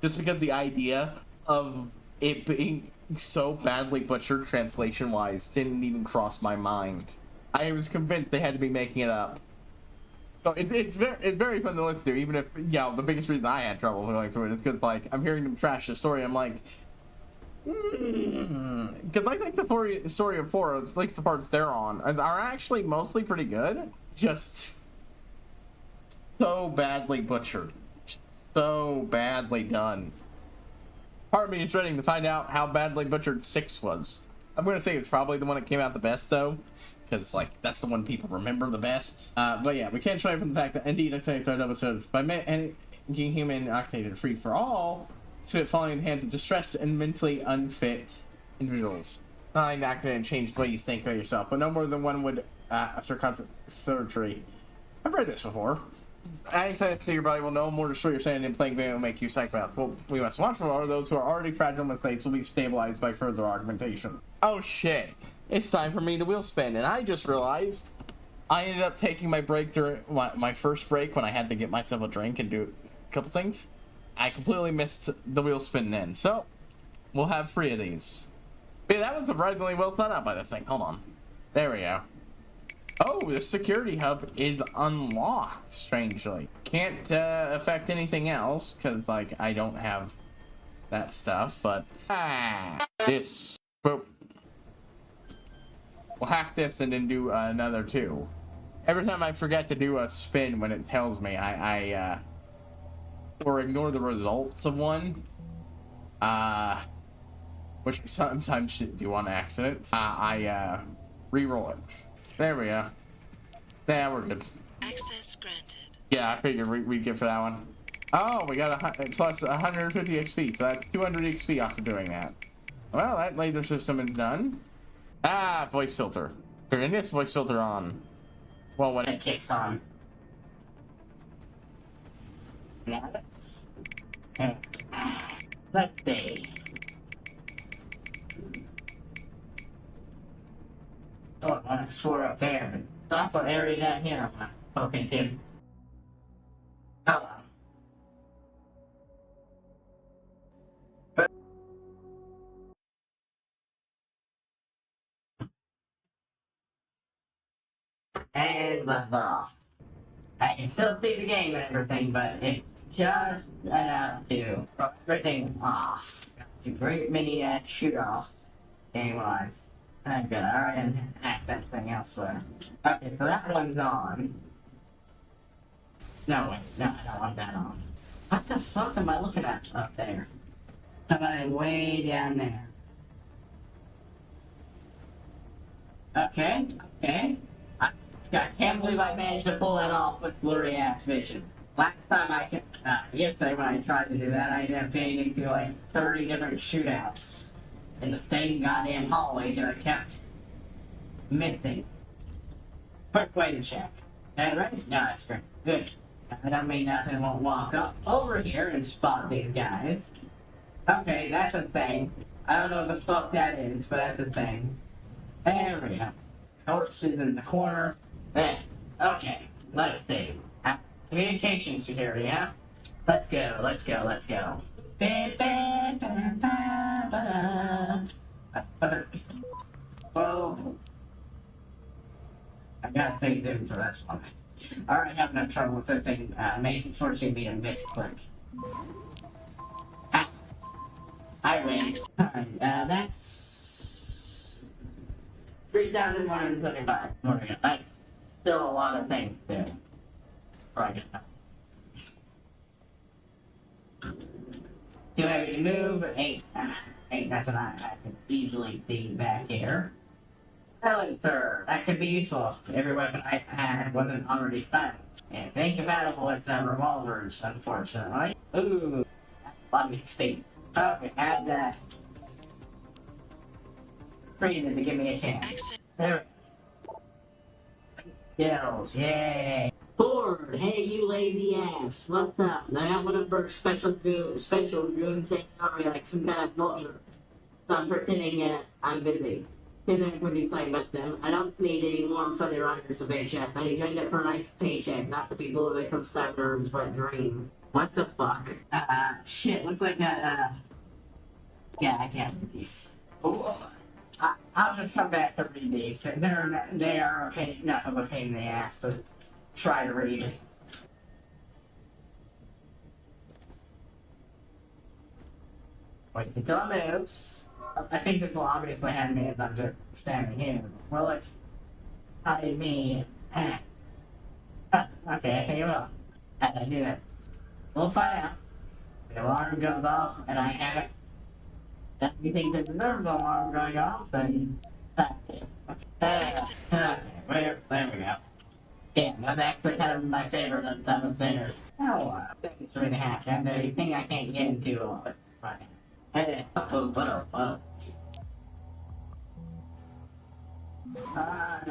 Just because the idea of it being so badly butchered translation-wise didn't even cross my mind. I was convinced they had to be making it up. So it's very fun to listen to, even if, the biggest reason I had trouble going through it is because, I'm hearing them trash the story, I'm like, because I think the story of 4, at least the parts they're on, are actually mostly pretty good. Just so badly butchered. So badly done. Part of me is ready to find out how badly butchered 6 was. I'm going to say it's probably the one that came out the best, though. Because, that's the one people remember the best. But yeah, we can't try from the fact that indeed I think third episodes by making human octanated free for all, so it falling in the hands of distressed and mentally unfit individuals. Not inactivated and changed the way you think about yourself, but no more than one would after surgery. I've read this before. Adding something to your body will no more destroy your sanity than playing video will make you psychopath. Well, we must watch for those who are already fragile mistakes will be stabilized by further augmentation. Oh shit. It's time for me to wheel spin, and I just realized I ended up taking my break during my first break when I had to get myself a drink and do a couple things. I completely missed the wheel spin then, so we'll have 3 of these. But yeah, that was surprisingly well thought out by the thing. Hold on. There we go. Oh, the security hub is unlocked, strangely. Can't affect anything else, because, I don't have that stuff, but... this. Boop. we'll hack this and then do another 2. Every time I forget to do a spin when it tells me, I or ignore the results of one, which I sometimes should do on accident, I re-roll it. There we go. Yeah, we're good. Access granted. Yeah, I figured we'd get for that one. Oh, we got plus 150 XP, so that's 200 XP off of doing that. Well, that laser system is done. Ah, voice filter. Turn this voice filter on. Well, when It kicks on. Now let's see. Oh, I want to explore up there, but that's what area down here I'm poking to. Oh. And buzz off. I can still see the game and everything, but it's just enough to throw everything off. It's a great mini shoot-off, game-wise. I'm good. Alright, and hack that thing elsewhere. Okay, so that one's on. No, wait, no, I don't want that on. What the fuck am I looking at up there? Somebody way down there. Okay, okay. I can't believe I managed to pull that off with blurry ass vision. Last time yesterday when I tried to do that, I ended up getting into like 30 different shootouts in the same goddamn hallway that I kept missing. Quick way to check. That right? No, it's great. Good. I don't mean nothing won't walk up over here and spot these guys. Okay, that's a thing. I don't know what the fuck that is, but that's a thing. There we go. Corpse is in the corner. There. Okay. Let's see. Communication security, huh? Let's go, let's go, let's go. Whoa. I gotta think different for this one. Alright, having no trouble with the thing, making sure she be a misclick. I win. Alright, that's 3,135. That's still a lot of things to do. Right now. Too heavy to move, ain't nothing I can easily see back here. Silencer, that could be useful if every weapon I had wasn't already silenced. And think about it with revolvers, unfortunately. Ooh, that's a lot of speed. Okay, add that. Freedom to give me a chance. There we go. Skills, yay. Ford, hey you lazy ass, what's up? I got one of Burke's special goons saying sorry like some kind of vulture. So I'm pretending I'm busy. His equity side with them. I don't need any warm fuzzy riders of paycheck. I joined up for a nice paycheck, not to be blown away from suburbs but dream. What the fuck? Shit, looks like yeah, I can't do these. I'll just come back to read these. They are okay, enough of a pain in the ass to try to read. Wait until it moves. I think this will obviously have me as I'm just standing here. Well, it's hide me. Okay, I think it will. As I do this. We'll find out. The alarm goes off, and I have it. If you think that deserves the alarm going off, then that's it. Okay, there we go. Damn, that's actually kind of my favorite that was there. Oh, thanks for the hack. And the thing I can't get into, right. Hey, I'm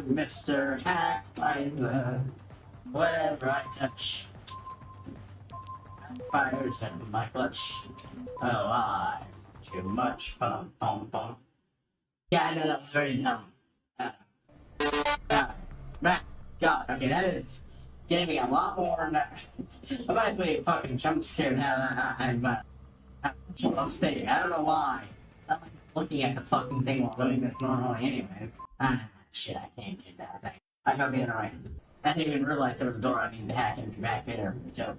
Mr. Hack by the whatever I touch. Fires in my clutch. Oh, I'm too much fun. Yeah, I know that was very dumb. God, okay, that is getting me a lot more than that. I'm actually a fucking jump scared now. I'm staying. I don't know why. I'm like looking at the fucking thing while doing this normally anyway. Shit, I can't get that thing. I got the other way. I didn't even realize there was a door I needed to hack into back there. So,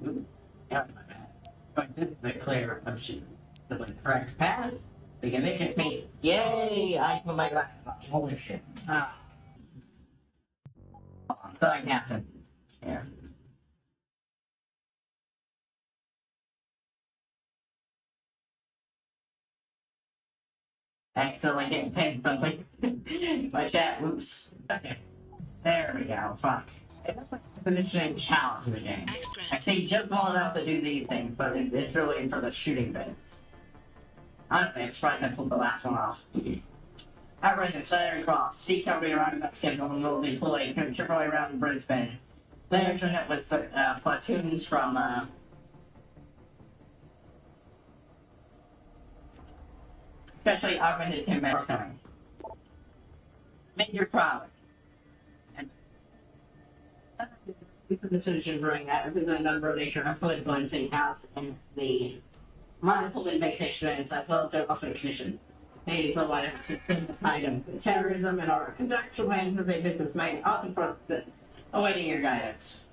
yeah, my bad. But this is the clear of shit. The correct path. Because it gets me. Yay! I put my glasses on. Holy shit. Blacksite Captain. Yeah. Accidentally getting paid something. My chat, whoops. Okay. There we go, fuck. It looks like a finishing challenge in the game. I think just well enough to do these things, but it's really for the shooting bits. Honestly, I'm surprised I pulled the last one off. Outright at Southern Cross, C Company arriving that schedule and will be deployed temporarily around Brisbane. Later joined up with platoons from especially augmented combat coming. Major product. And it's a decision brewing that with a number of nature of political and house and the mindful inmate experience as well as their also condition. Ladies will want to defend the fight of terrorism and our contractual plans as a business made often for us awaiting your guidance.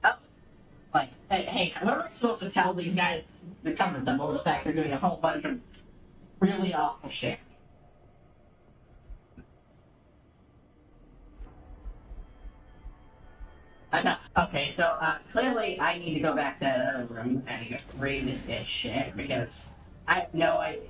Oh, like, hey, what am I supposed to tell these guys to comfort them over the fact they're doing a whole bunch of really awful shit? Enough. Okay, so clearly I need to go back to that other room and read this shit because I have no idea.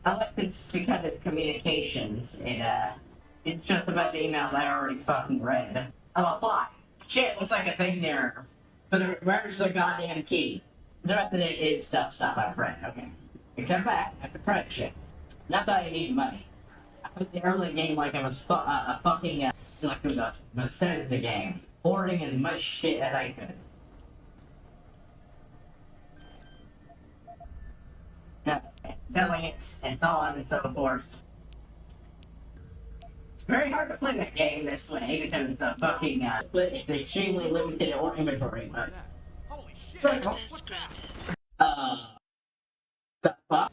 Unless it's because it's communications, it's just a bunch of emails I already fucking read. I'll apply. Shit, looks like a big error. But where's the goddamn key? The rest of it is stuff I've read, okay. Except that, I have to credit shit. Not that I need money. I put the early game like I was a fucking, like it was a Bethesda game. Hoarding as much shit as I could. Selling it, and so on and so forth. It's very hard to play that game this way because it's a fucking, it's extremely limited inventory, but... Holy shit! Access granted. The fuck?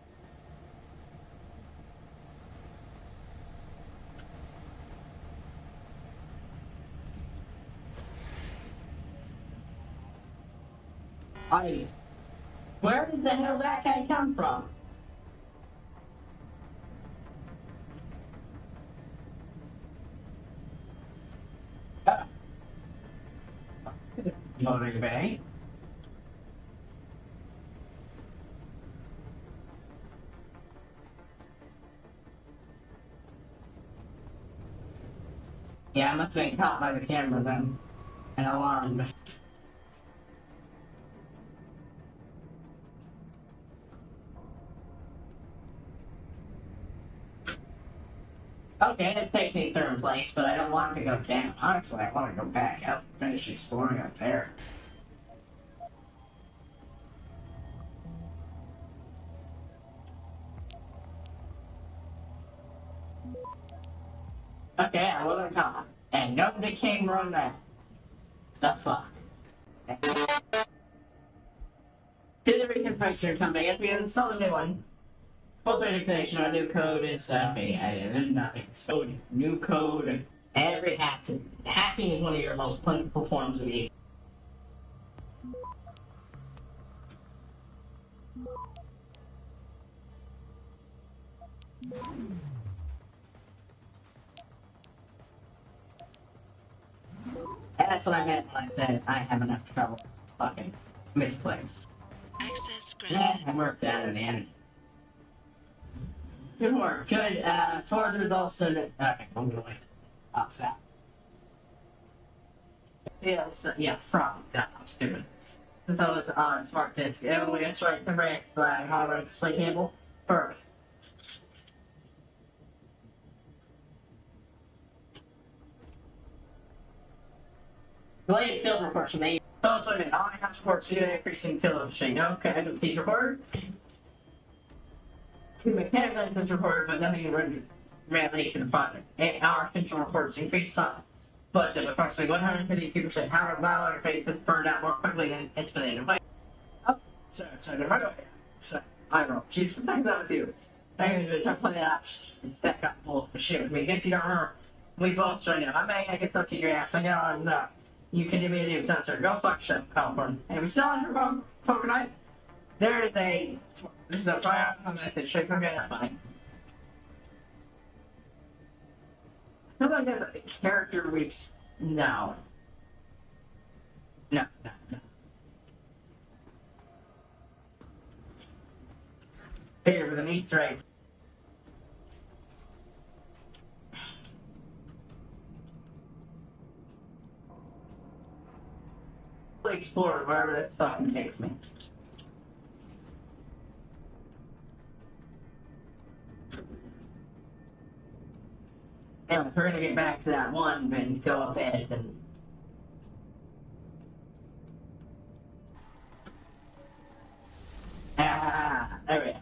Where did the hell that guy come from? Loading bay. Yeah, I must have been caught by the camera then. And alarmed. Okay, this takes me third place, but I don't want to go down. Honestly, I want to go back up and finish exploring up there. Okay, I wasn't caught. And nobody came run that. The fuck? To the recent pressure company, as we installed a new one. Full certification on new code is okay, I did nothing. So new code. Every hacking is one of your most plentiful forms of evil. That's what I meant when I said I have enough trouble fucking misplaced. Access Yeah, granted. I worked out in the end. Good work. Good. For the results of it. Okay, I'm gonna upset. Yeah, from. God, I'm stupid. Since I was on a smart disk, we got straight to Rex, hardware display cable. Perk. Latest field reports from me. Oh, wait a minute. I have reports due to increasing field efficiency. Okay, please report. Two mechanical incidents reported, but nothing related to the project. 8 hour central reports increased some, but at approximately 152%. However, biological phase has burned out more quickly than anticipated. Oh, so the right away. So, I roll. She's protecting that with you. I'm going to play that stack up full of shit with me. Against you don't remember. We both joined up. I can still kick your ass. I get on up. You can do me a new sir. Go fuck yourself, California. Hey, we still on your poker night? There is a. This is a fire message straight from your mind. How about the character reach? No. No, no, no. Here with an Easter egg. Explore wherever this fucking takes me. Anyways, we're gonna get back to that one and go up ahead and. There we go.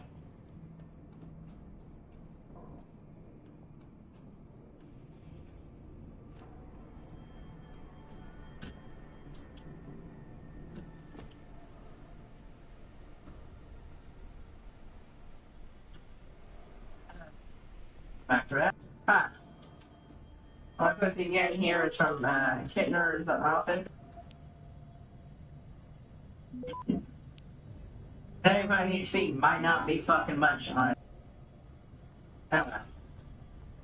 Back to that. All I'm looking at here is from Kittner's outfit. Everybody you see might not be fucking much on it. I don't know.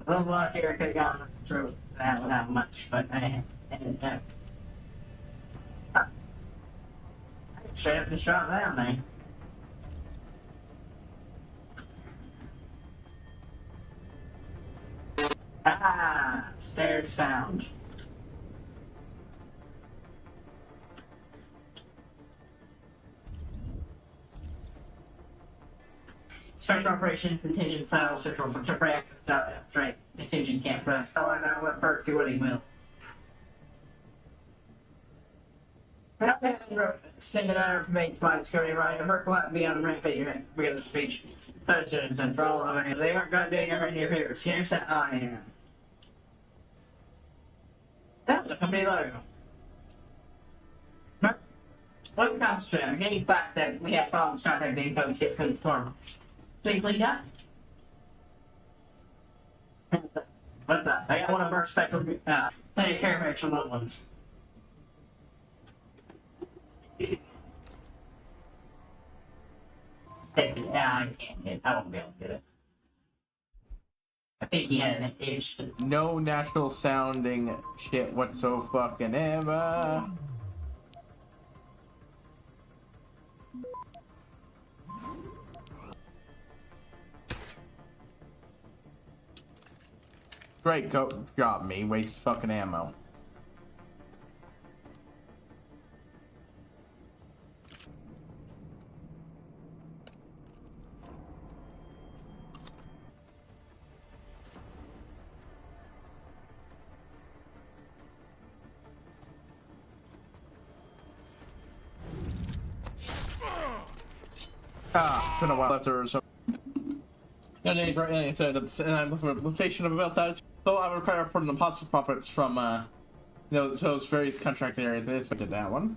A little luck here could have gotten through that without much, but straight up just drop down there. Stairs found. Special operations contingent files central temporary access right. Contingent can't press. Oh, I know what perk do what he will. Send it out information flight scurry right. A perk will be on the rank figure because of speech. Thursdays and for all of them. They aren't going to do anything in your favor. Here's that I am. That's the company logo. What's the concentrate? I'm getting back that we have problems trying to make code shit code storm. So you cleaned up? What's that? I got one of our spectral plenty of caravans from little ones. I can't get it. I won't be able to get it. I think he had an itch. No natural sounding shit whatsoever fucking ever. Great, go got me. Waste fucking ammo. It's been a while after so. It's a location of Belltower. So I require a report on the possible profits from those various contracted areas. I expected that one.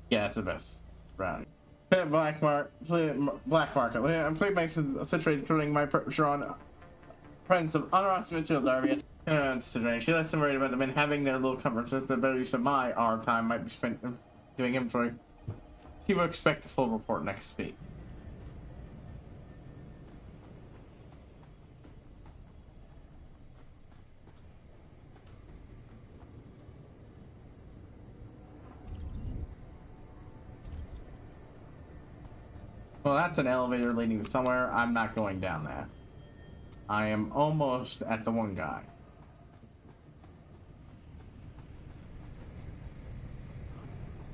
Yeah, it's the best round. Black market. I'm playing my situated including my pressure on presence of unauthorized material areas. She lets them worried about them and having their little conferences. The better use of my R time might be spent doing inventory. You will expect a full report next week. Well, that's an elevator leading to somewhere. I'm not going down there. I am almost at the one guy.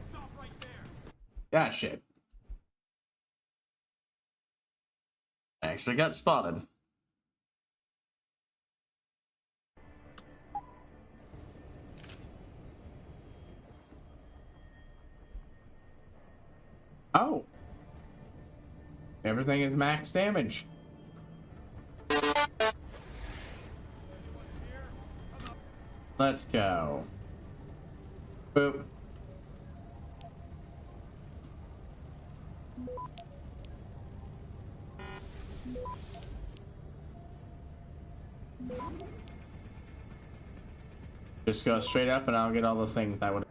Stop right there. Yeah, shit. I actually got spotted. Oh. Everything is max damage. Let's go. Boop. Just go straight up and I'll get all the things I would.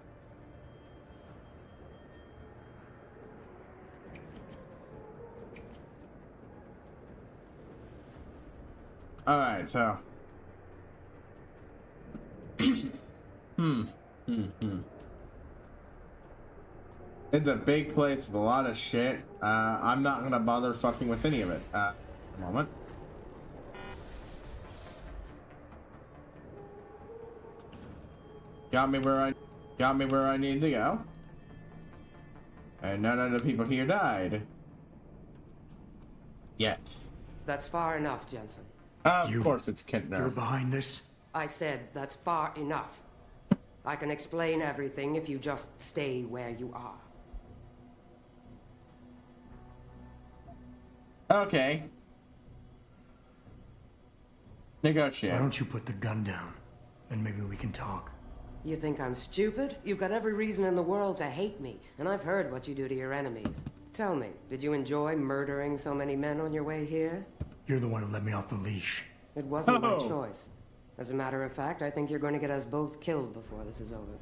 Alright, so. It's a big place with a lot of shit. I'm not gonna bother fucking with any of it. A moment. Got me where I need to go. And none of the people here died. Yet. That's far enough, Jensen. Of course it's Kintner. You're behind this? I said that's far enough. I can explain everything if you just stay where you are. Okay. Negotiate. Why don't you put the gun down? Then maybe we can talk. You think I'm stupid? You've got every reason in the world to hate me, and I've heard what you do to your enemies. Tell me, did you enjoy murdering so many men on your way here? You're the one who let me off the leash. It wasn't my Oh. choice. As a matter of fact, I think you're going to get us both killed before this is over.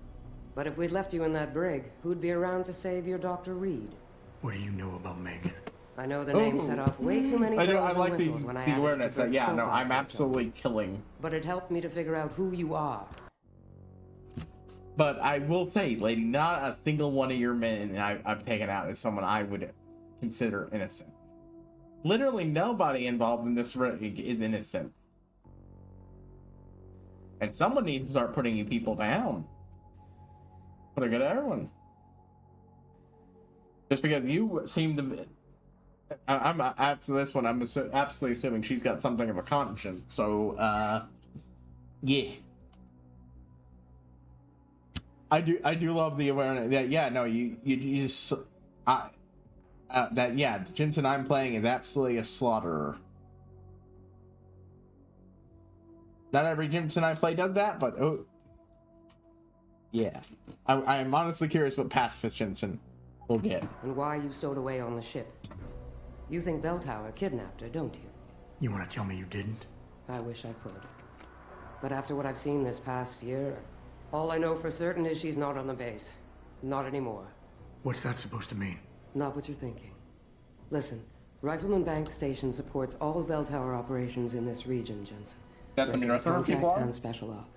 But if we'd left you in that brig, who'd be around to save your Dr. Reed? What do you know about Megan? I know the name set off way too many I bells like and the whistles when I added it to awareness that, Bert's yeah, no, profile I'm photo. absolutely killing. But it helped me to figure out who you are. But I will say, lady, not a single one of your men I've taken out is someone I would consider innocent. Literally nobody involved in this rig is innocent. And someone needs to start putting you people down. Put a good everyone. Just because you seem to... I'm after this one, I'm absolutely assuming she's got something of a conscience. So, yeah. I do love the awareness that, yeah, no, you just, that, yeah, Jensen I'm playing is absolutely a slaughterer. Not every Jensen I play does that, but, oh, yeah. I'm honestly curious what pacifist Jensen will get. And why you stowed away on the ship. You think Belltower kidnapped her, don't you? You want to tell me you didn't? I wish I could. But after what I've seen this past year, all I know for certain is she's not on the base. Not anymore. What's that supposed to mean? Not what you're thinking. Listen, Rifleman Bank Station supports all Belltower operations in this region, Jensen. That's when Regular you're not people contract are? and special op.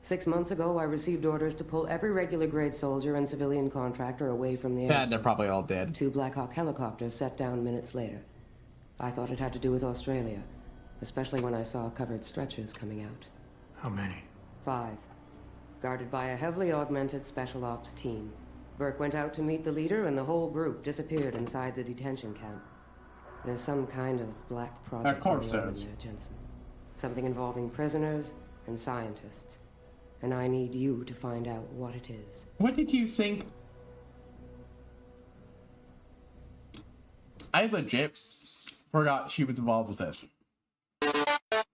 6 months ago, I received orders to pull every regular grade soldier and civilian contractor away from the Dad, airstrip. they're probably all dead. 2 Black Hawk helicopters set down minutes later. I thought it had to do with Australia, especially when I saw covered stretchers coming out. How many? 5. Guarded by a heavily augmented special ops team. Burke went out to meet the leader, and the whole group disappeared inside the detention camp. There's some kind of black project Of course going on there is. in there, Jensen. Something involving prisoners and scientists. And I need you to find out what it is. What did you think? I legit forgot she was involved with this.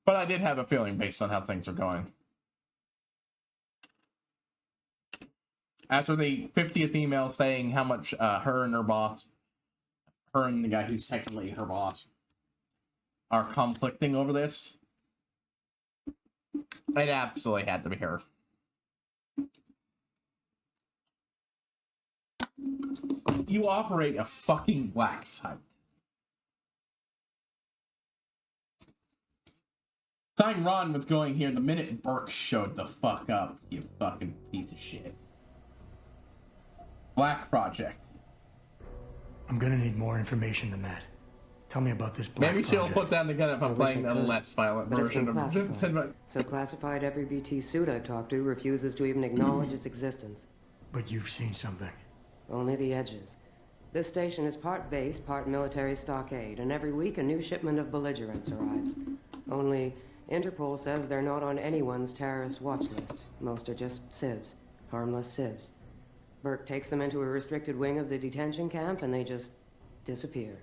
But I did have a feeling based on how things are going. After the 50th email saying how much her and her boss, her and the guy who's technically her boss, are conflicting over this, it absolutely had to be her. You operate a fucking Blacksite. Sign Ron was going here the minute Burke showed the fuck up, you fucking piece of shit. Black Project. I'm gonna need more information than that. Tell me about this black Maybe she'll project. put that together if I'm wish playing I a could, less violent but it's been version of classified. So classified, every BT suit I've talked to refuses to even acknowledge its existence. But you've seen something. Only the edges. This station is part base, part military stockade, and every week a new shipment of belligerents arrives. Only Interpol says they're not on anyone's terrorist watch list. Most are just civs, harmless civs. Burke takes them into a restricted wing of the detention camp and they just disappear.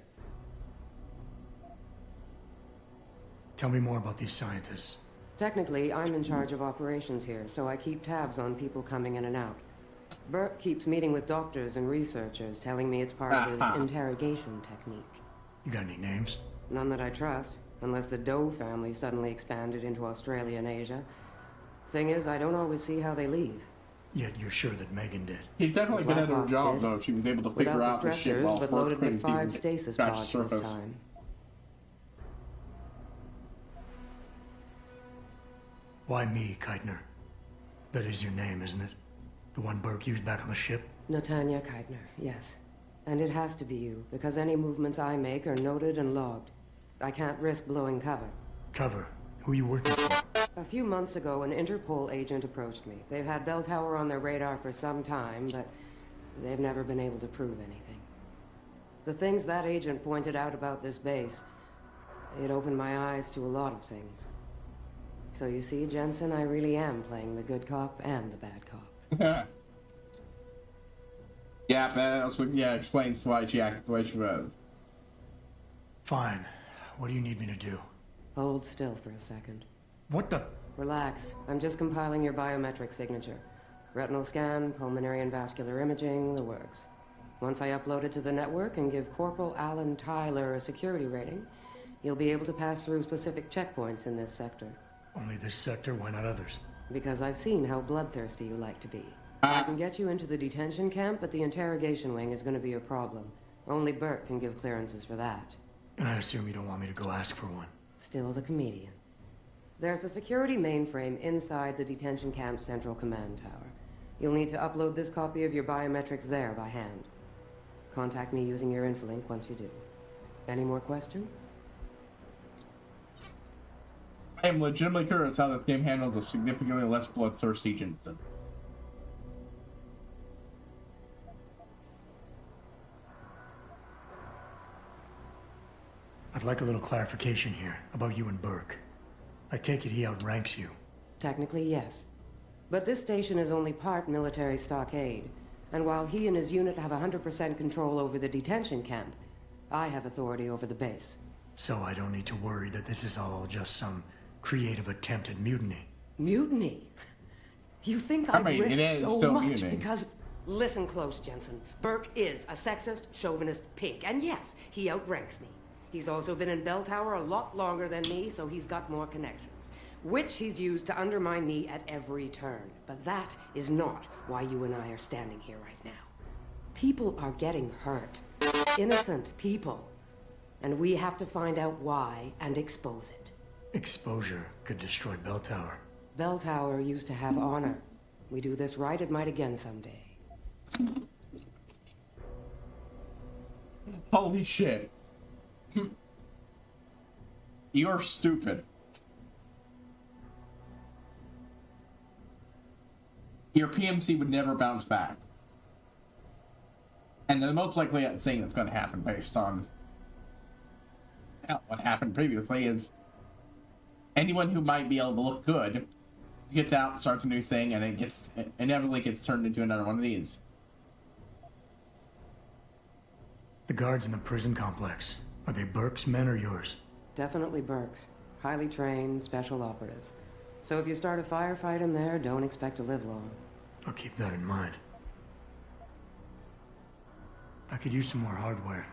Tell me more about these scientists. Technically, I'm in charge of operations here, so I keep tabs on people coming in and out. Burke keeps meeting with doctors and researchers, telling me it's part of his interrogation technique. You got any names? None that I trust, unless the Doe family suddenly expanded into Australia and Asia. Thing is, I don't always see how they leave. Yet you're sure that Megan did. He's definitely good at her Blackhawks job, did. though. She was able to figure Without out the the shit stretchers, while but Burke loaded with couldn't 5 even stasis scratch pods the this surface. time. Why me, Keitner? That is your name, isn't it? The one Burke used back on the ship? Natanya Keitner, yes. And it has to be you, because any movements I make are noted and logged. I can't risk blowing cover. Cover? Who are you working for? A few months ago, an Interpol agent approached me. They've had Belltower on their radar for some time, but they've never been able to prove anything. The things that agent pointed out about this base, it opened my eyes to a lot of things. So you see, Jensen, I really am playing the good cop and the bad cop. Yeah, that also explains why she acted the way she was. Fine. What do you need me to do? Hold still for a second. What the? Relax. I'm just compiling your biometric signature. Retinal scan, pulmonary and vascular imaging, the works. Once I upload it to the network and give Corporal Alan Tyler a security rating, you'll be able to pass through specific checkpoints in this sector. Only this sector? Why not others? Because I've seen how bloodthirsty you like to be. I can get you into the detention camp, but the interrogation wing is going to be a problem. Only Burke can give clearances for that. And I assume you don't want me to go ask for one. Still the comedian. There's a security mainframe inside the detention camp's central command tower. You'll need to upload this copy of your biometrics there by hand. Contact me using your infolink once you do. Any more questions? I am legitimately curious how this game handles a significantly less bloodthirsty Jensen. I'd like a little clarification here about you and Burke. I take it he outranks you. Technically, yes. But this station is only part military stockade. And while he and his unit have 100% control over the detention camp, I have authority over the base. So I don't need to worry that this is all just some creative attempt at mutiny. Mutiny? You think I I'd mean, it risk is so still much mutiny. because... Listen close, Jensen. Burke is a sexist, chauvinist pig. And yes, he outranks me. He's also been in Belltower a lot longer than me, so he's got more connections. Which he's used to undermine me at every turn. But that is not why you and I are standing here right now. People are getting hurt. Innocent people. And we have to find out why and expose it. Exposure could destroy Belltower. Belltower used to have honor. We do this right, it might again someday. Holy shit. You're stupid. Your PMC would never bounce back. And the most likely thing that's going to happen based on what happened previously is anyone who might be able to look good gets out, starts a new thing, and it inevitably gets turned into another one of these. The guards in the prison complex, are they Burke's men or yours? Definitely Burke's. Highly trained, special operatives. So if you start a firefight in there, don't expect to live long. I'll keep that in mind. I could use some more hardware.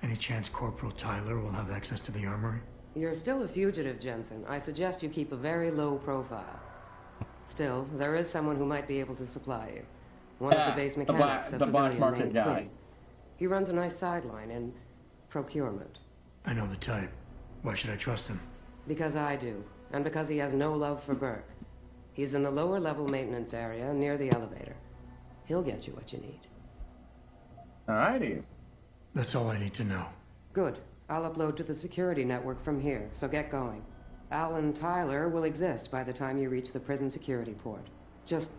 Any chance Corporal Tyler will have access to the armory? You're still a fugitive, Jensen. I suggest you keep a very low profile. Still, there is someone who might be able to supply you. One of the base mechanics, the black civilian market named guy. Quinn. He runs a nice sideline in procurement. I know the type. Why should I trust him? Because I do, and because he has no love for Burke. He's in the lower level maintenance area near the elevator. He'll get you what you need. Alrighty. That's all I need to know. Good. I'll upload to the security network from here, so get going. Alan Tyler will exist by the time you reach the prison security port. Just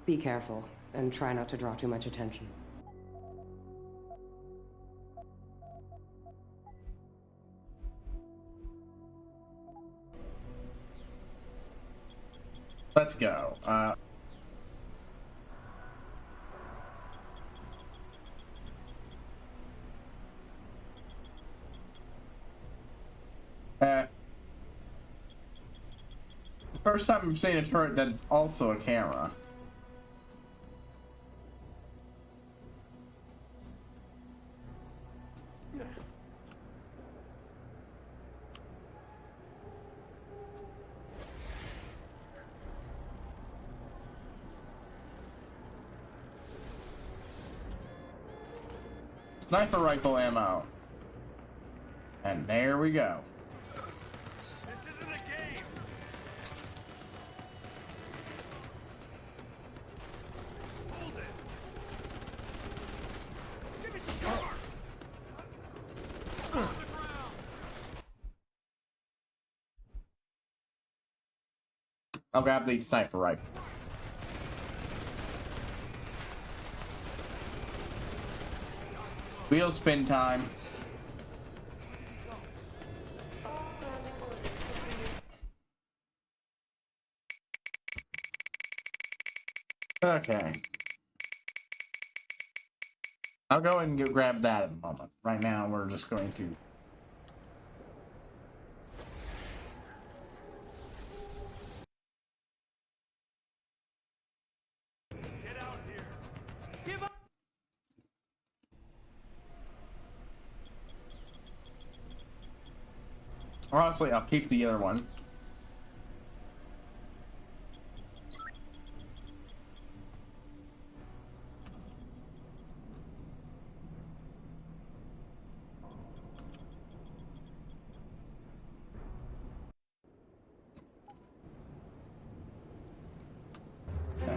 be careful, and try not to draw too much attention. Let's go. First time I'm seeing a turret that is also a camera. Sniper rifle ammo. And there we go. This isn't a game. I'll grab the sniper rifle. Wheel spin time. All grounding orders have been received. Okay. I'll go and grab that in a moment. Right now, we're just going to. Honestly, I'll keep the other one.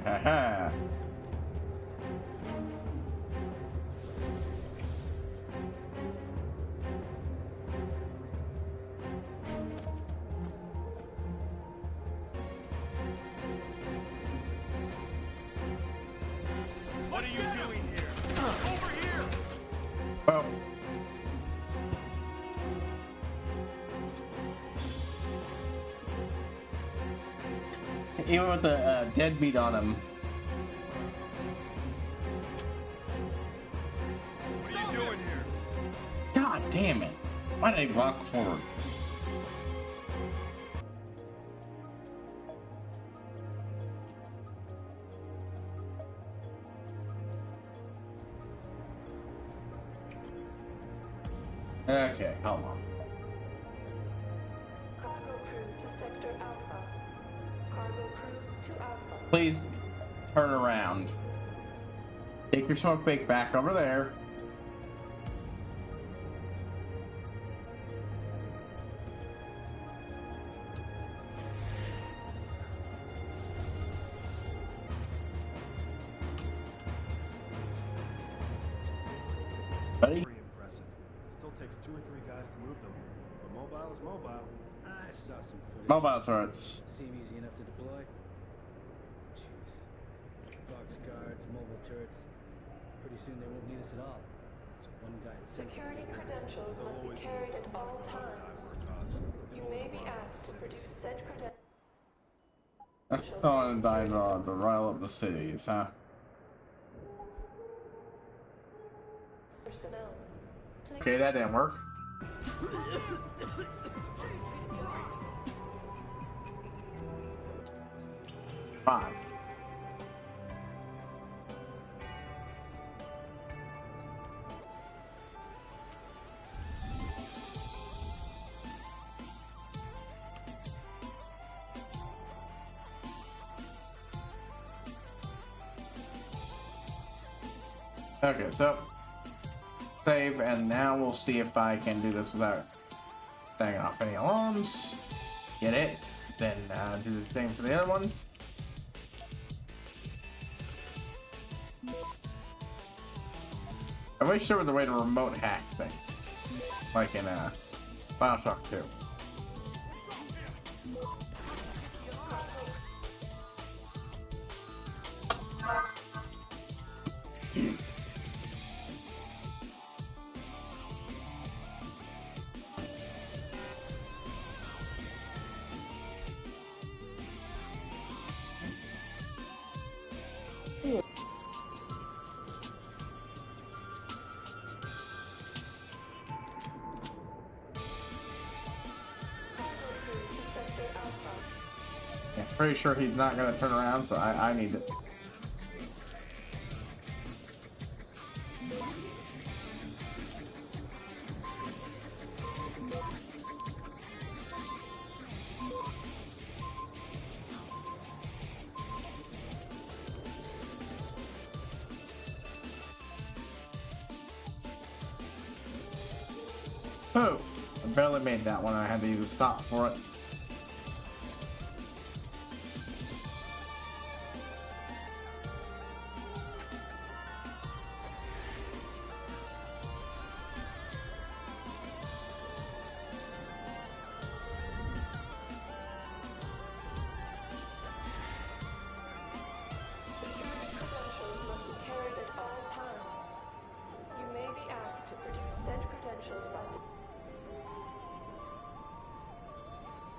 Ha ha. What are you doing here? Over here! Well. Even with the deadbeat on him. What are you doing here? God damn it. Why did they walk forward? Okay, hold on. Cargo crew to Sector Alpha. Cargo crew to Alpha. Please turn around. Take your smoke break back over there. Buddy? Very impressive. Still takes 2 or 3 guys to move them. But mobile is mobile. I saw some footage. Mobile turrets. Seem easy enough to deploy. Jeez. Box guards, mobile turrets. Pretty soon they won't need us at all. Just one guy. Security credentials must be carried at all times. You may be asked to produce said credentials. Someone died on the rile of the cities, huh? Personnel. Please. Okay, that didn't work. Fine. Okay, so save, and now we'll see if I can do this without setting off any alarms. Get it, then do the thing for the other one. I wish there was a way to remote hack things, like in Bioshock 2. Yeah, pretty sure he's not gonna turn around, so I need it. Oh, I barely made that one. I had to use a stop for it.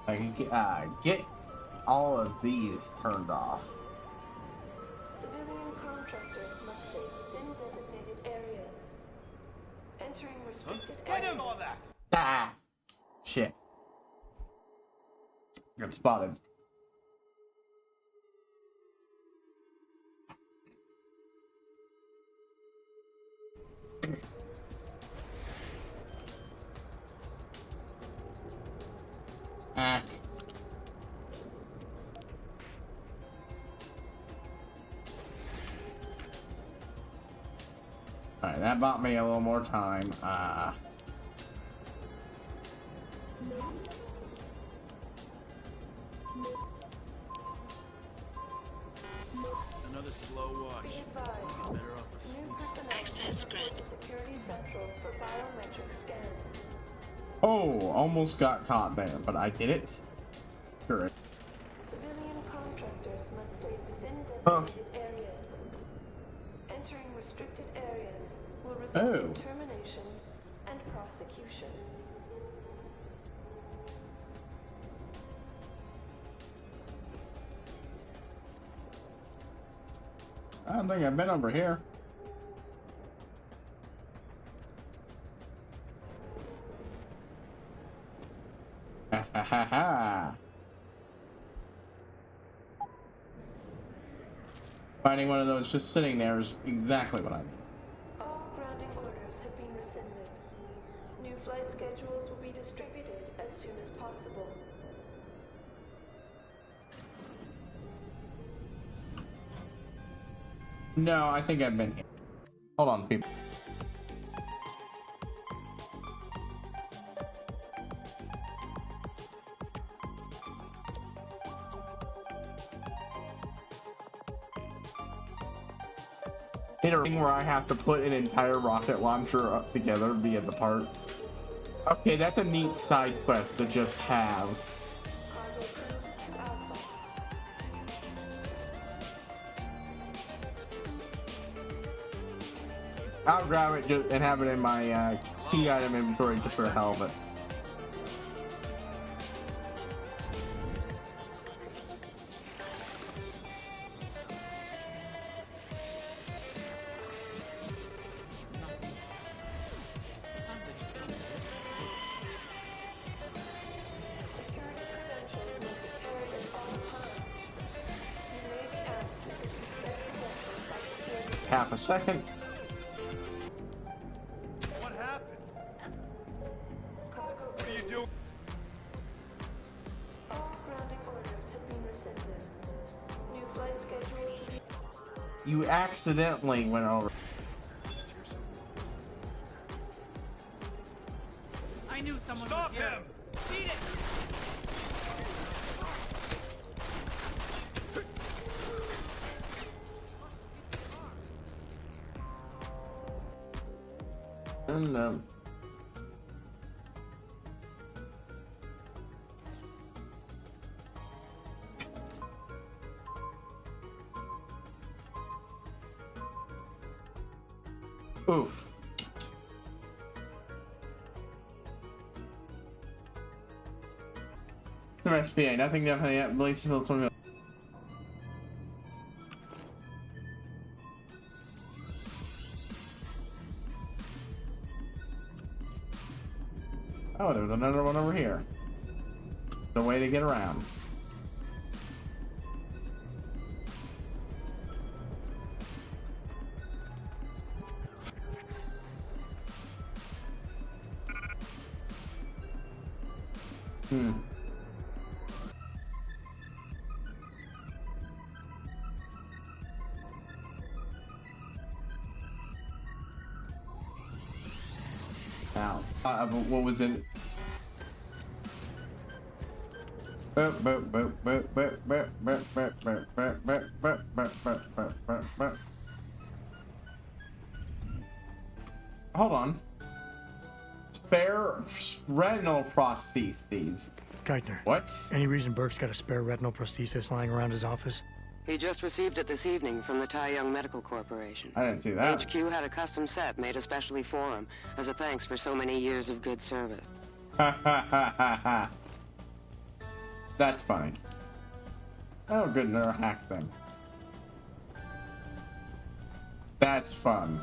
I can get all of these turned off. Civilian contractors must stay within designated areas. Entering restricted areas. Ah! Shit. Got spotted. Ah. Alright, that bought me a little more time. Another slow wash. Be advised, Better off asleep. new personnel Access should report to Security Central for biometric scan. Oh, almost got caught there, but I did it. Sure. Civilian contractors must stay within Oh. designated areas. Entering restricted areas will result in termination and prosecution. I don't think I've been over here. Ha ha ha ha. Finding one of those just sitting there is exactly what I need. All grounding orders have been rescinded. New flight schedules will be distributed as soon as possible. No, I think I've been here. Hold on, people. Hit a ring where I have to put an entire rocket launcher up together via the parts. Okay, that's a neat side quest to just have. Cargo crew to Alpha. I'll grab it and have it in my key item inventory just for the hell of it. Security credentials must be carried at all times. You may be asked to produce said credentials by security. Half a second. What happened? Cargo What are you crew. doing? All grounding orders have been rescinded. New flight schedules will be. You accidentally went over. I knew someone Stop was here. him! Beat it! And oof. The SPA, nothing definitely yet. Release until 20. Oh, there's another one over here. The way to get around. Now, what was in? Hold on. Spare retinal prostheses. Geithner. What? Any reason Burke's got a spare retinal prosthesis lying around his office? He just received it this evening from the Tai Young Medical Corporation. I didn't see that. HQ had a custom set made especially for him, as a thanks for so many years of good service. Ha ha ha ha ha. That's funny. Oh, good, another hack thing. That's fun.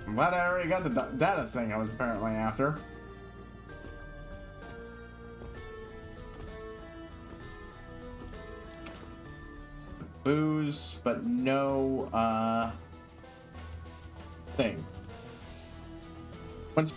I'm glad I already got the data thing I was apparently after. Booze, but no, thing. Once...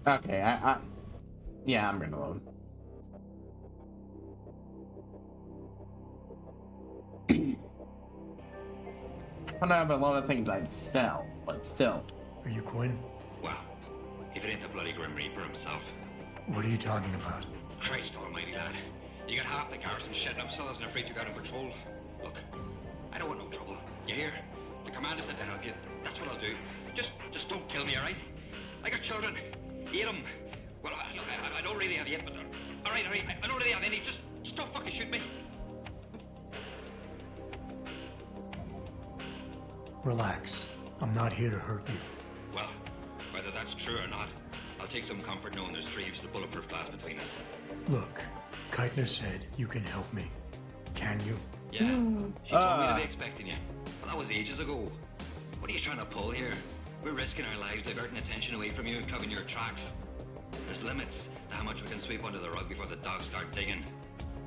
Okay, yeah, I'm gonna load. I don't have a lot of things I'd sell, but still. Are you Quinn? Well, if it ain't the bloody Grim Reaper himself. What are you talking about? Christ almighty, lad. You got half the garrison shitting themselves and afraid to go out on patrol. Look, I don't want no trouble. You hear? The commander said to help you. That's what I'll do. Just don't kill me, alright? I got children. Eat them. Well, I don't really have yet, but... Alright. I don't really have any. Just don't fucking shoot me. Relax. I'm not here to hurt you. Well, whether that's true or not, I'll take some comfort knowing there's 3 inches of bulletproof glass between us. Look, Keitner said you can help me. Can you? Yeah, she told me to be expecting you. Well, that was ages ago. What are you trying to pull here? We're risking our lives diverting attention away from you and covering your tracks. There's limits to how much we can sweep under the rug before the dogs start digging.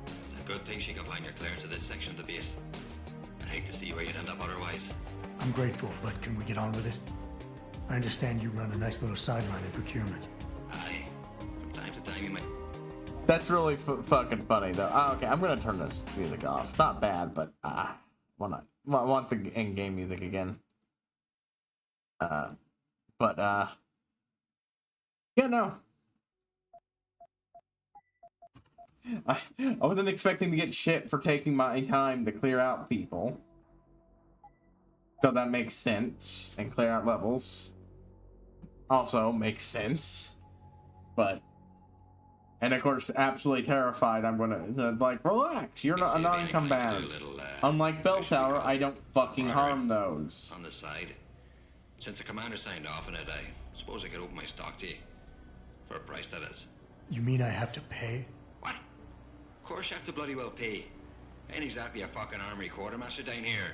It's a good thing she can find your clearance of this section of the base. I'd hate to see where you'd end up otherwise. I'm grateful, but can we get on with it? I understand you run a nice little sideline in procurement. Aye. From time to time you might... That's really fucking funny, though. Okay, I'm gonna turn this music off. Not bad, but want the in-game music again. Yeah, no. I wasn't expecting to get shit for taking my time to clear out people. So that makes sense. And clear out levels. Also makes sense. But... And of course, absolutely terrified, I'm gonna, like, relax, you're not a non-combatant. Unlike Belltower, I don't fucking harm those. On the side. Since the commander signed off on it, I suppose I could open my stock to you. For a price, that is. You mean I have to pay? What? Of course you have to bloody well pay. I ain't exactly a fucking armory quartermaster down here.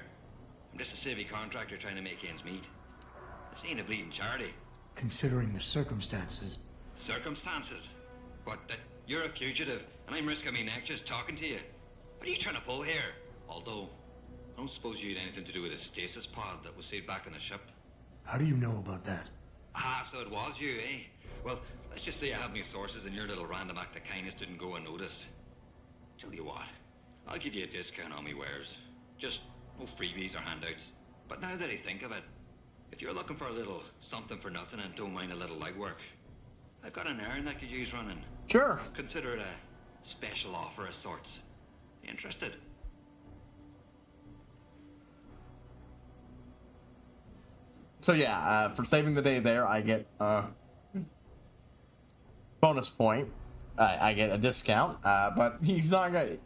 I'm just a civvy contractor trying to make ends meet. This ain't a bleeding charity. Considering the circumstances. Circumstances? What, that you're a fugitive, and I'm risking my neck just talking to you? What are you trying to pull here? Although, I don't suppose you had anything to do with a stasis pod that was saved back on the ship. How do you know about that? Ah, so it was you, eh? Well, let's just say I have my sources and your little random act of kindness didn't go unnoticed. Tell you what, I'll give you a discount on me wares. Just no freebies or handouts. But now that I think of it, if you're looking for a little something for nothing and don't mind a little legwork, I've got an errand that could use running. Sure. Consider it a special offer of sorts. Interested? So yeah, for saving the day there, I get bonus point. I get a discount, but he's not gonna...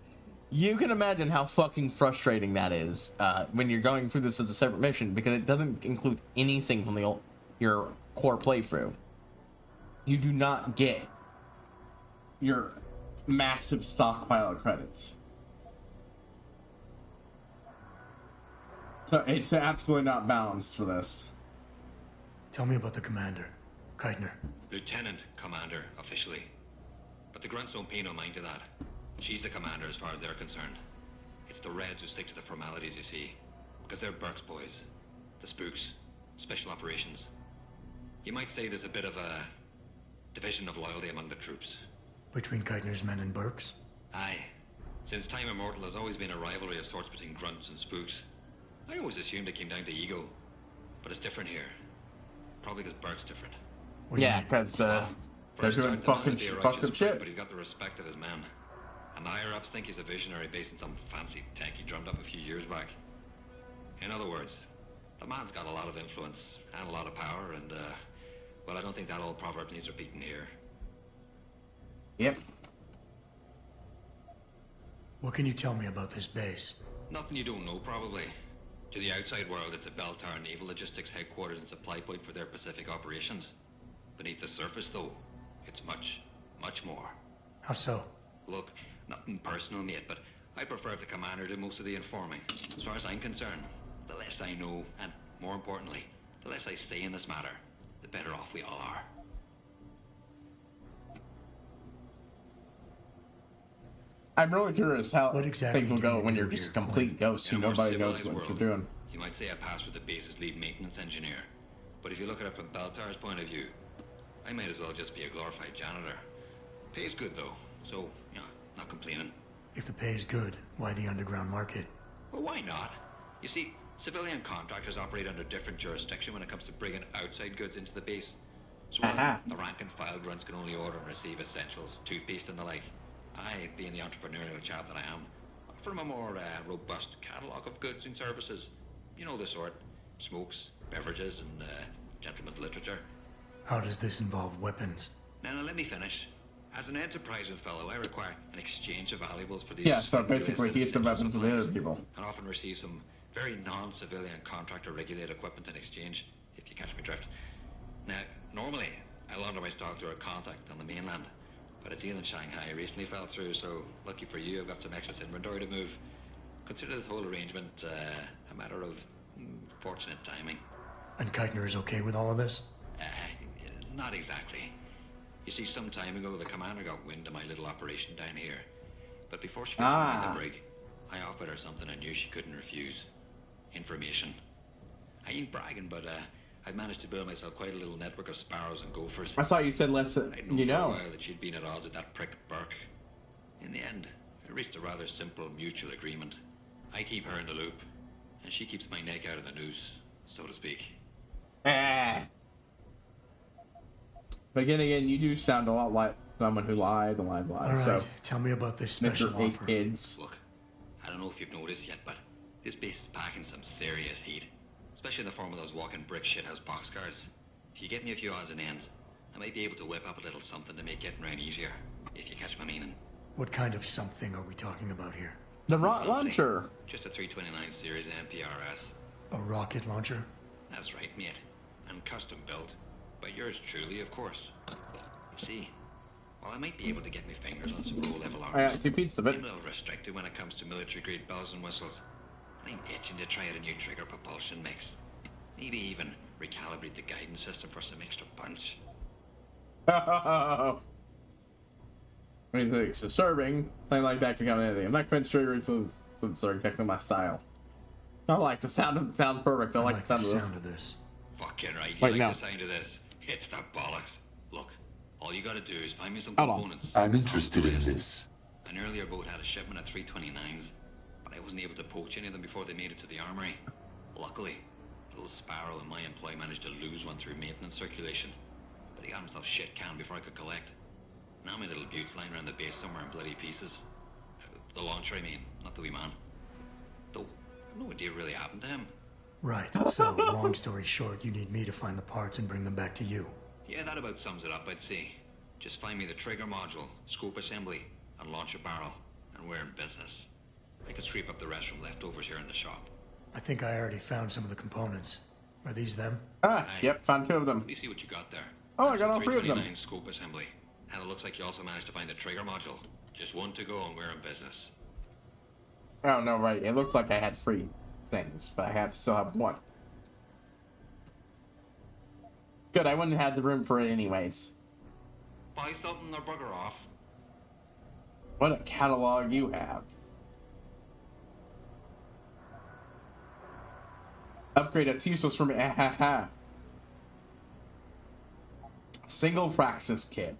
You can imagine how fucking frustrating that is when you're going through this as a separate mission, because it doesn't include anything from your core playthrough. You do not get your massive stockpile of credits. So it's absolutely not balanced for this. Tell me about the commander, Keitner. Lieutenant Commander, officially. But the grunts don't pay no mind to that. She's the commander as far as they're concerned. It's the Reds who stick to the formalities, you see. Because they're Burke's boys. The spooks. Special operations. You might say there's a bit of a division of loyalty among the troops. Between Keitner's men and Burke's? Aye. Since time immortal, there's always been a rivalry of sorts between grunts and spooks. I always assumed it came down to ego. But it's different here. Probably because Burke's different. Yeah, because they're doing fucking fucked up shit. But he's got the respect of his men. And the higher-ups think he's a visionary based on some fancy tech he drummed up a few years back. In other words, the man's got a lot of influence and a lot of power and, Well, I don't think that old proverb needs repeating here. Yep. What can you tell me about this base? Nothing you don't know, probably. To the outside world, it's a Belltower naval logistics headquarters and supply point for their Pacific operations. Beneath the surface, though, it's much, much more. How so? Look, nothing personal, mate, but I prefer if the commander did most of the informing. As far as I'm concerned, the less I know, and more importantly, the less I say in this matter, the better off we all are. I'm really curious how What exactly things will do go you when do you're just a here, complete ghost. In a more Nobody knows civilized what you're world, doing. You might say I passed for the base's lead maintenance engineer. But if you look at it from Belltower's point of view, I might as well just be a glorified janitor. Pays good, though, so, not complaining. If the pay is good, why the underground market? Well, why not? You see, civilian contractors operate under different jurisdiction when it comes to bringing outside goods into the base. So the rank and file grunts can only order and receive essentials, toothpaste and the like. I, being the entrepreneurial chap that I am, offer them a more robust catalogue of goods and services. You know the sort. Smokes, beverages, and gentleman's literature. How does this involve weapons? Now, let me finish. As an enterprising fellow, I require an exchange of valuables for these... Yeah, so basically he's the weapons of the other people. And often receive some very non-civilian contractor-regulated equipment in exchange, if you catch my drift. Now, normally, I launder my stock through a contact on the mainland, but a deal in Shanghai recently fell through, so lucky for you, I've got some excess inventory to move. Consider this whole arrangement a matter of fortunate timing. And Keitner is okay with all of this? Not exactly. You see, some time ago, the commander got wind of my little operation down here. But before she could find the brig, I offered her something I knew she couldn't refuse. Information. I ain't bragging, but I've managed to build myself quite a little network of sparrows and gophers. I saw you said less, you know. For a while that she'd been at odds with that prick Burke. In the end, I reached a rather simple mutual agreement. I keep her in the loop, and she keeps my neck out of the noose, so to speak. But again, you do sound a lot like someone who lied and lied. All right, so, tell me about this special Mr. 8 offer. Kids. Look, I don't know if you've noticed yet, but this base is packing some serious heat. Especially in the form of those walking brick shithouse boxcars. If you get me a few odds and ends, I might be able to whip up a little something to make getting around easier, if you catch my meaning. What kind of something are we talking about here? The launcher. Just a 329 series MPRS. A rocket launcher? That's right, mate. And custom built. By yours truly, of course. You see, while I might be able to get my fingers on some low-level arms, I got 2 pieces of it. I'm a little restricted when it comes to military-grade bells and whistles. I'm itching to try out a new trigger propulsion mix. Maybe even recalibrate the guidance system for some extra punch. What do you think? It's disturbing. Something like that can come in anything. I'm not convinced triggers are exactly my style. I like the sound of it. Sounds perfect. I like the sound of this. Fucking right. You Wait, like no. the sound of this? It's the bollocks. Look, all you gotta do is find me some Hold on. components. I'm interested in this. An earlier boat had a shipment of 329s, but I wasn't able to poach any of them before they made it to the armory. Luckily, little Sparrow in my employ managed to lose one through maintenance circulation, but he got himself shit canned before I could collect. Now my little bute's lying around the base somewhere in bloody pieces. The launcher, I mean, not the wee man. Though, no idea really happened to him. Right, so long story short, you need me to find the parts and bring them back to you. Yeah, that about sums it up, I'd say. Just find me the trigger module, scope assembly, and launch a barrel, and we're in business. I could scrape up the rest from leftovers here in the shop. I think I already found some of the components. Are these them? Yep, found 2 of them. Let me see what you got there. Oh, I got all 3 of them. 329 scope assembly. And it looks like you also managed to find the trigger module. Just 1 to go and we're in business. Oh, no, right. It looked like I had 3 things, but I still have 1. Good, I wouldn't have the room for it anyways. Buy something or bugger off. What a catalog you have. Upgrade that's useless for me. Single Praxis kit.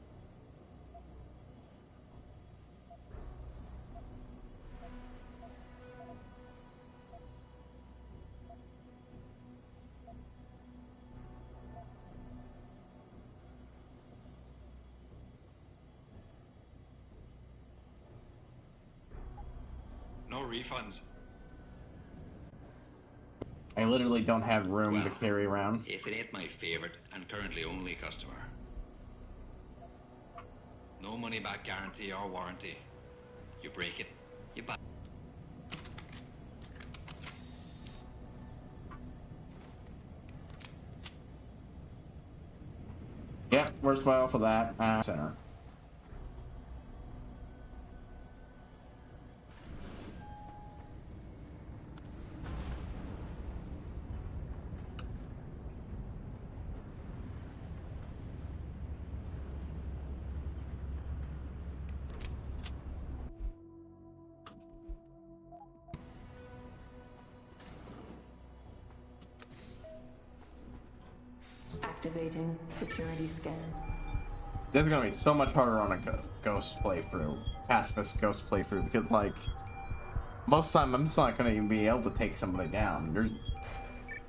No refunds. I literally don't have room to Well, carry around. if it ain't my favorite and currently only customer. No money back guarantee or warranty. You break it, you buy. Yep, where's my for that? Center. Activating security scan. This is gonna be so much harder on a ghost playthrough, pacifist ghost playthrough, because like most time I'm just not gonna even be able to take somebody down.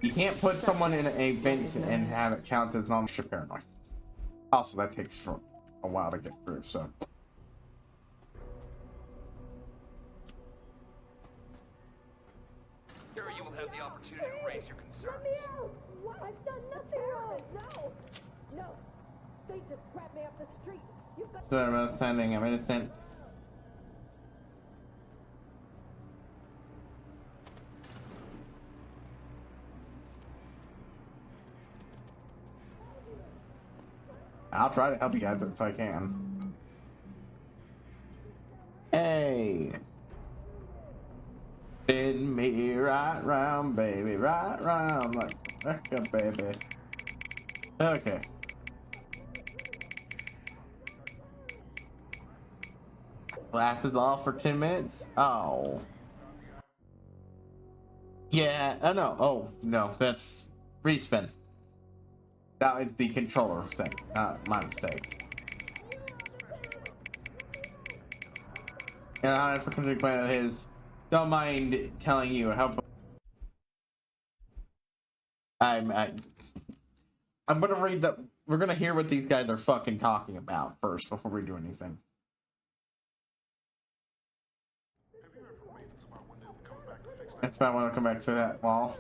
You can't put someone in a vent and have it count as non-ship paranoid. Also, that takes for a while to get through. So. Here you will have the opportunity to raise your concerns. Let me out! What? I've done nothing wrong! No! No! They just grabbed me off the street. You've got... So I'm understanding. I'm innocent. I'll try to help you guys if I can. Hey! Spin me right round, baby, right round, like a baby. Okay. Glasses off for 10 minutes? Oh. Yeah, oh no, oh no, that's respin. That is the controller thing, my mistake. And I for country plan of his, don't mind telling you how. I'm gonna read the. We're gonna hear what these guys are fucking talking about first before we do anything. That's why I want to come back to that wall.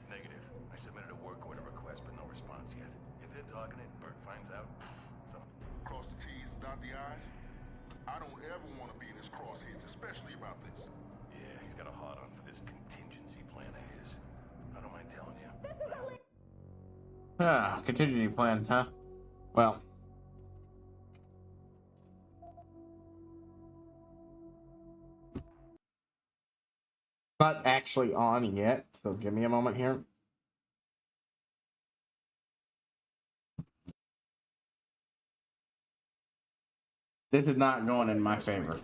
Negative. I submitted a work order request, but no response yet. If they're dogging it, Bert finds out. Cross the T's and dot the I's. I don't ever want to be in his crosshairs, especially about this. Yeah, he's got a hard-on for this contingency plan of his. I don't mind telling you. Contingency plan, huh? Well. Not actually on yet, so give me a moment here. This is not going in my favor.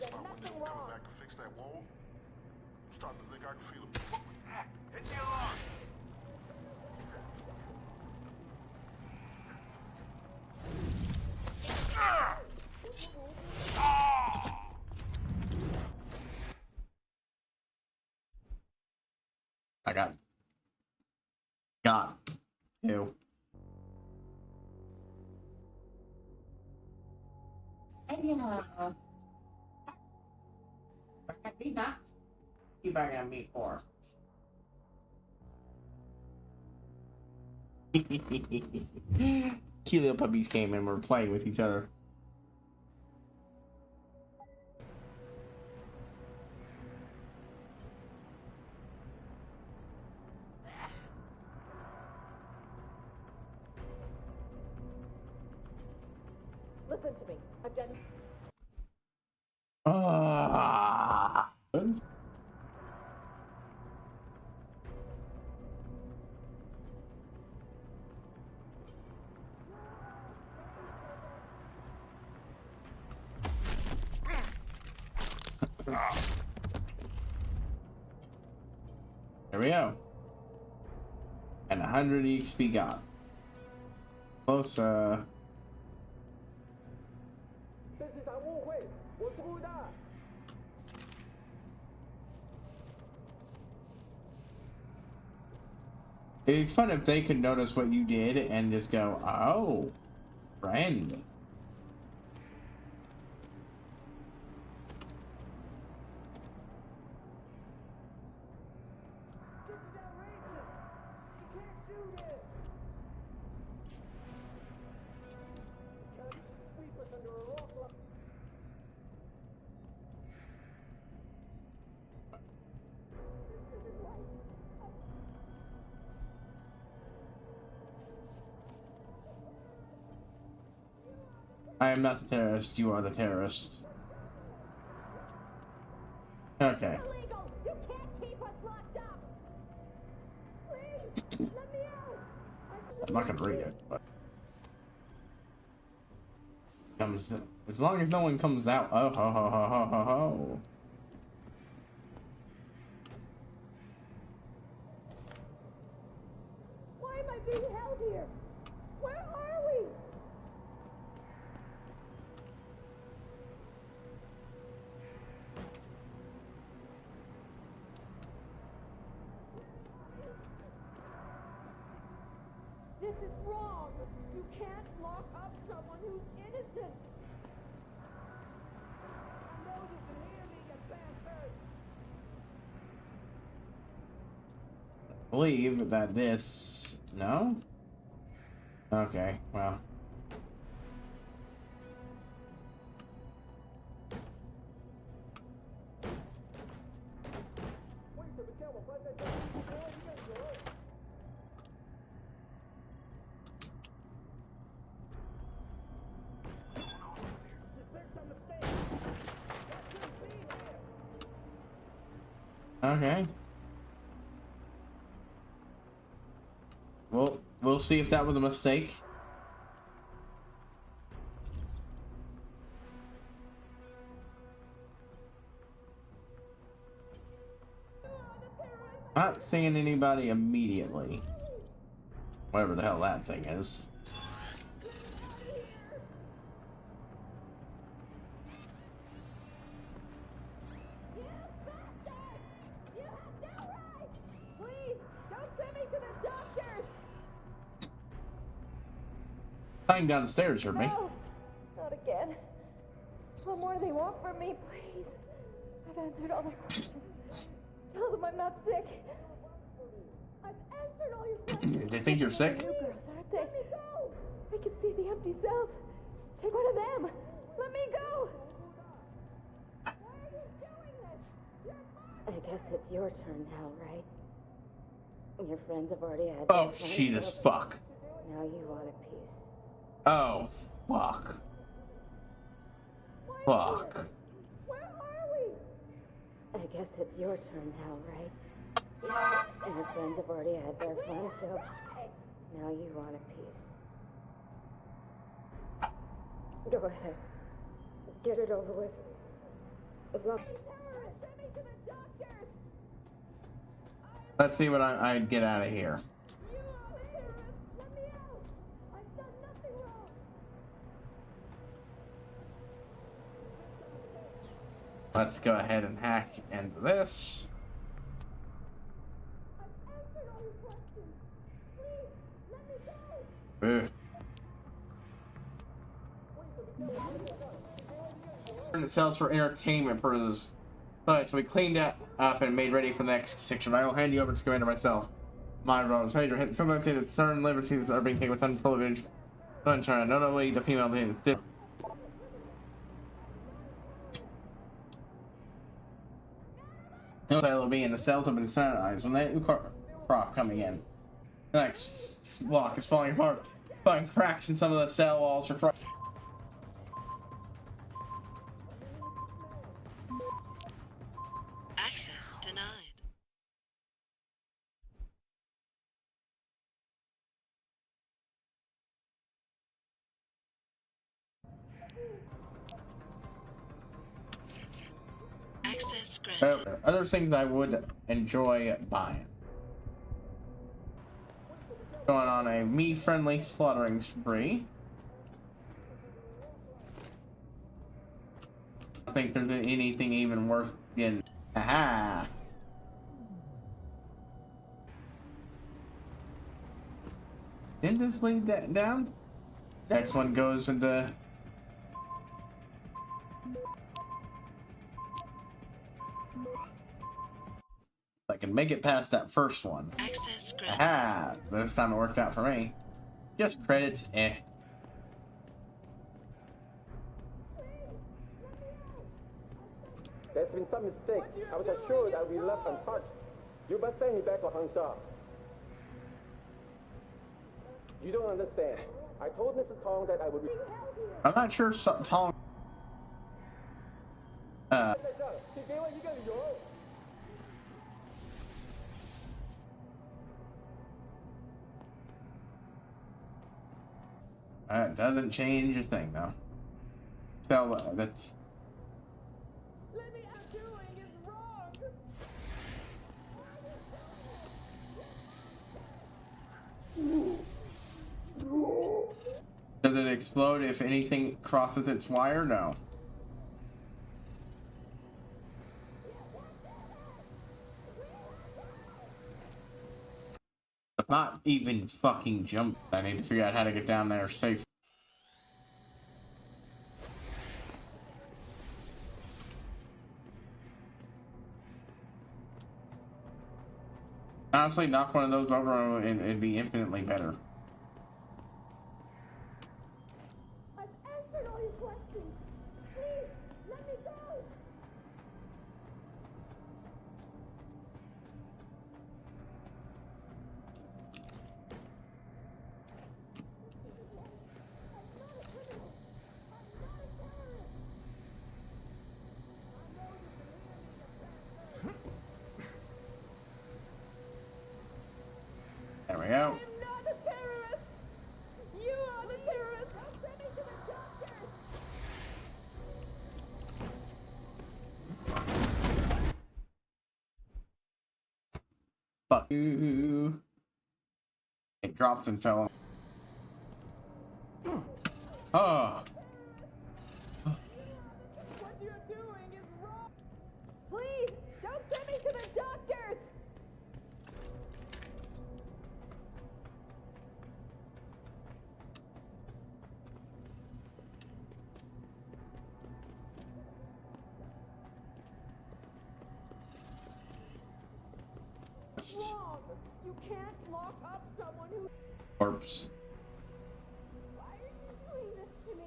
I got you. You back on me for. Cute little puppies came and were playing with each other. Listen to me. I've done... There we go. And 100 XP got. Close, It'd be fun if they could notice what you did and just go, oh, friend. I am not the terrorist. You are the terrorist. Okay. Illegal! You can't keep us locked up! Please, let me out! I'm not gonna read it, but comes as long as no one comes out. Oh ho ho ho ho ho ho. Why am I being held here? Where are we? This is wrong. You can't lock up someone who's innocent. I know you can hear me, you bastard. I believe that this no. Okay, well. Okay. Well, we'll see if that was a mistake. Not seeing anybody immediately. Whatever the hell that thing is. Please, don't send me to the doctors! Tying down the stairs hurt me. No, not again. What more do they want from me, please? I've answered all their questions. Tell them I'm not sick. I've answered all your questions. They think you're sick? New girls, aren't they? Let me go! I can see the empty cells. Take one of them. Let me go! Why are you doing this? You're I guess it's your turn now, right? Your friends have already had Oh, their fun, Jesus, so fuck. Now you want a piece. Oh, fuck. Fuck. Where are we? I guess it's your turn now, right? And your friends have already had their fun, so now you want a piece. Go ahead. Get it over with. As long Send me to the doctors! Let's see what I'd get out of here. You are a terrorist! Let me out! I've done nothing wrong! Let's go ahead and hack into this. I've answered all your questions. Please, let me go! Ugh. It sells for entertainment purposes. Alright, so we cleaned that up and made ready for the next section. I will hand you over to Commander myself. My role is Major. Some of the certain liberties are being taken with unprivileged sunshine. Not only the female thing. Will be in the cells have been sanitized when that new crop coming in. The next block is falling apart. Finding cracks in some of the cell walls for Access denied. Access granted. Other things I would enjoy buying. Going on a me-friendly slaughtering spree. I think there's anything even worth getting. Aha! Didn't this lead that down? Next one goes into. I can make it past that first one. Access granted. Aha! This time it worked out for me. Just credits, eh. There's been some mistake. I was assured I would be left untouched. You must send me back to Hang Sha. You don't understand. I told Mrs. Tong that I would be... I'm not sure Tong. That doesn't change a thing, though. So that's. Does it explode if anything crosses its wire? No. I'm not even fucking jump. I need to figure out how to get down there safe. Honestly, knock one of those over and it'd be infinitely better. I've answered all your questions. Please, let me go. There we go. I'm not a terrorist. You are the terrorist. Don't send me to the doctor. Fuck you. It dropped and fell. Oh. What you're doing is wrong. Please, don't send me to the doctors. Wrong. You can't lock up someone who... Corpse. Why are you doing this to me?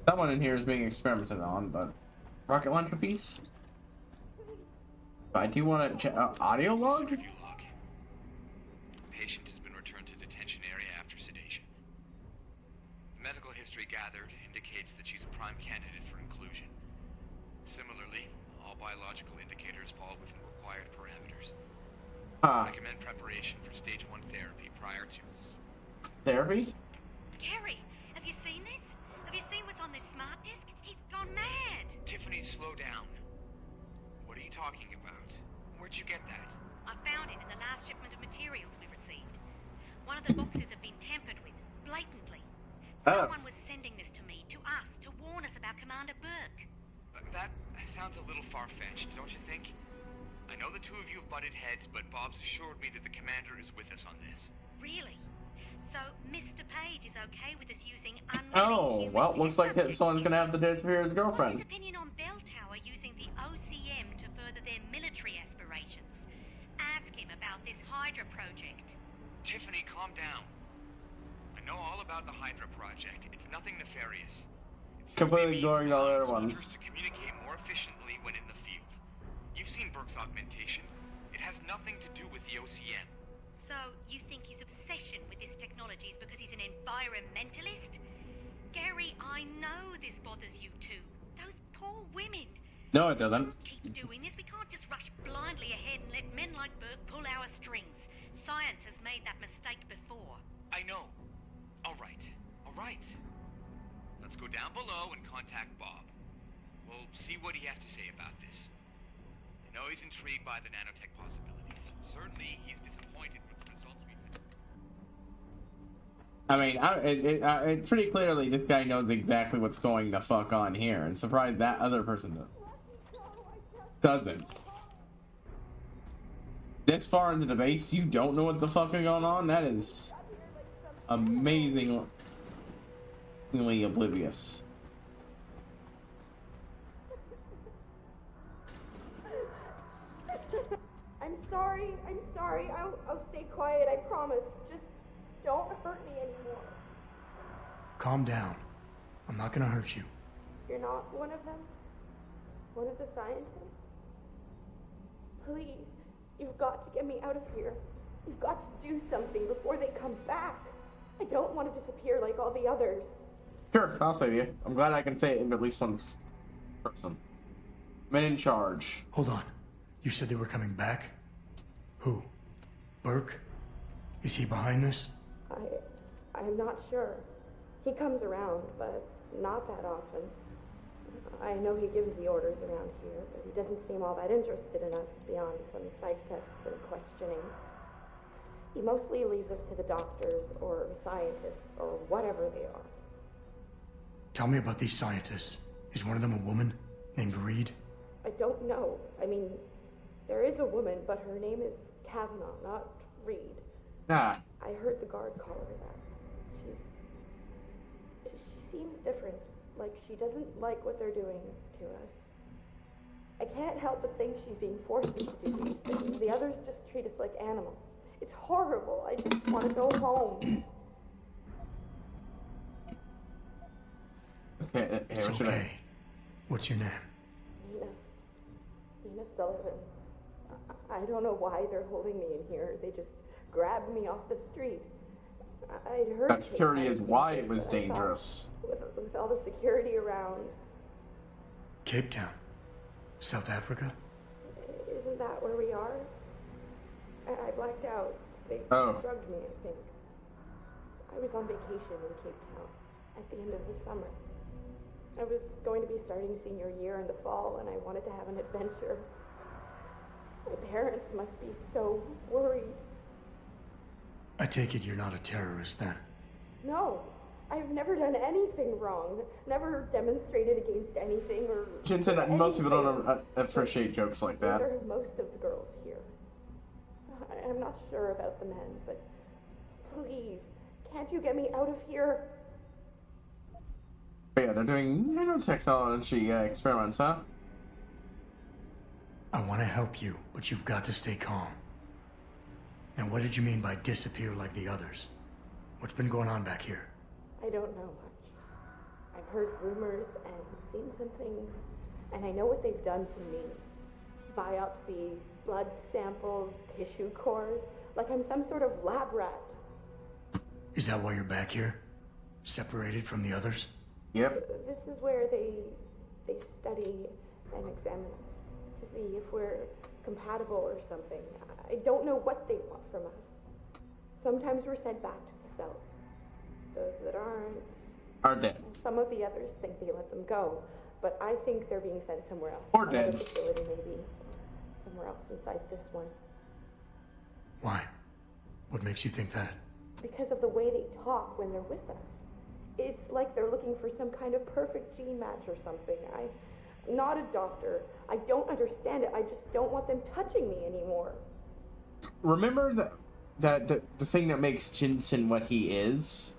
Someone in here is being experimented on, but rocket launcher piece. I do want to check audio log. Patient has been returned to detention area after sedation. The medical history gathered indicates that she's a prime candidate for inclusion. Similarly, all biological indicators fall within required parameters. Recommend preparation for stage 1 therapy prior to... Therapy? Gary, have you seen this? Have you seen what's on this smart disk? He's gone mad! Tiffany, slow down. What are you talking about? Where'd you get that? I found it in the last shipment of materials we received. One of the boxes have been tampered with, blatantly. Someone was sending this to me, to us, to warn us about Commander Burke. That sounds a little far-fetched, don't you think? I know the two of you have butted heads, but Bob's assured me that the commander is with us on this. Really? So, Mr. Page is okay with us using Oh, well, looks like someone's gonna have to disappear his girlfriend. What's his opinion on Belltower using the OCM to further their military aspirations? Ask him about this Hydra project. Tiffany, calm down. I know all about the Hydra project. It's nothing nefarious. Completely ignoring all the other ones. To communicate more efficiently when in the field. You've seen Burke's augmentation. It has nothing to do with the OCM. So, you think his obsession with this technology is because he's an environmentalist? Gary, I know this bothers you too. Those poor women. No, it doesn't. Keep doing this. We can't just rush blindly ahead and let men like Burke pull our strings. Science has made that mistake before. I know. All right. Let's go down below and contact Bob. We'll see what he has to say about this. I know he's intrigued by the nanotech possibilities. Certainly, he's disappointed with the results we've had. I mean, pretty clearly this guy knows exactly what's going the fuck on here, and surprised that other person doesn't. This far into the base, you don't know what the fuck is going on? That is amazingly oblivious. I'm sorry. I'll stay quiet, I promise. Just don't hurt me anymore. Calm down. I'm not gonna hurt you. You're not one of them? One of the scientists? Please, You've got to get me out of here. You've got to do something before they come back. I don't want to disappear like all the others. Sure, I'll save you. I'm glad I can save at least one person. Men in charge. Hold on. You said they were coming back? Who? Burke? Is he behind this? I'm not sure. He comes around, but not that often. I know he gives the orders around here, but he doesn't seem all that interested in us beyond some psych tests and questioning. He mostly leaves us to the doctors or scientists or whatever they are. Tell me about these scientists. Is one of them a woman named Reed? I don't know. I mean, there is a woman, but her name is Kavanaugh, not Reed. Ah. I heard the guard call her that. She seems different. Like she doesn't like what they're doing to us. I can't help but think she's being forced to do these things. The others just treat us like animals. It's horrible. I just want to go home. Okay, it's okay. What's your name? Nina Sullivan. I don't know why they're holding me in here. They just grabbed me off the street. I'd heard that security is why it was dangerous. With all the security around. Cape Town, South Africa? Isn't that where we are? I blacked out. They drugged me, I think. I was on vacation in Cape Town at the end of the summer. I was going to be starting senior year in the fall, and I wanted to have an adventure. My parents must be so worried. I take it you're not a terrorist, then? No. I've never done anything wrong. Never demonstrated against anything or... Jensen, most people don't appreciate jokes like that. Neither most of the girls here. I'm not sure about the men, but please, can't you get me out of here? But yeah, they're doing nanotechnology experiments, huh? I want to help you, but you've got to stay calm. Now, what did you mean by disappear like the others? What's been going on back here? I don't know much. I've heard rumors and seen some things, and I know what they've done to me. Biopsies, blood samples, tissue cores, like I'm some sort of lab rat. Is that why you're back here? Separated from the others? Yep. This is where they study and examine us to see if we're compatible or something. I don't know what they want from us. Sometimes we're sent back to the cells. Those that aren't are dead. Some of the others think they let them go, but I think they're being sent somewhere else. Or dead. Another facility, maybe. Somewhere else inside this one. Why? What makes you think that? Because of the way they talk when they're with us. It's like they're looking for some kind of perfect gene match or something. I'm not a doctor. I don't understand it. I just don't want them touching me anymore. Remember the thing that makes Jensen what he is?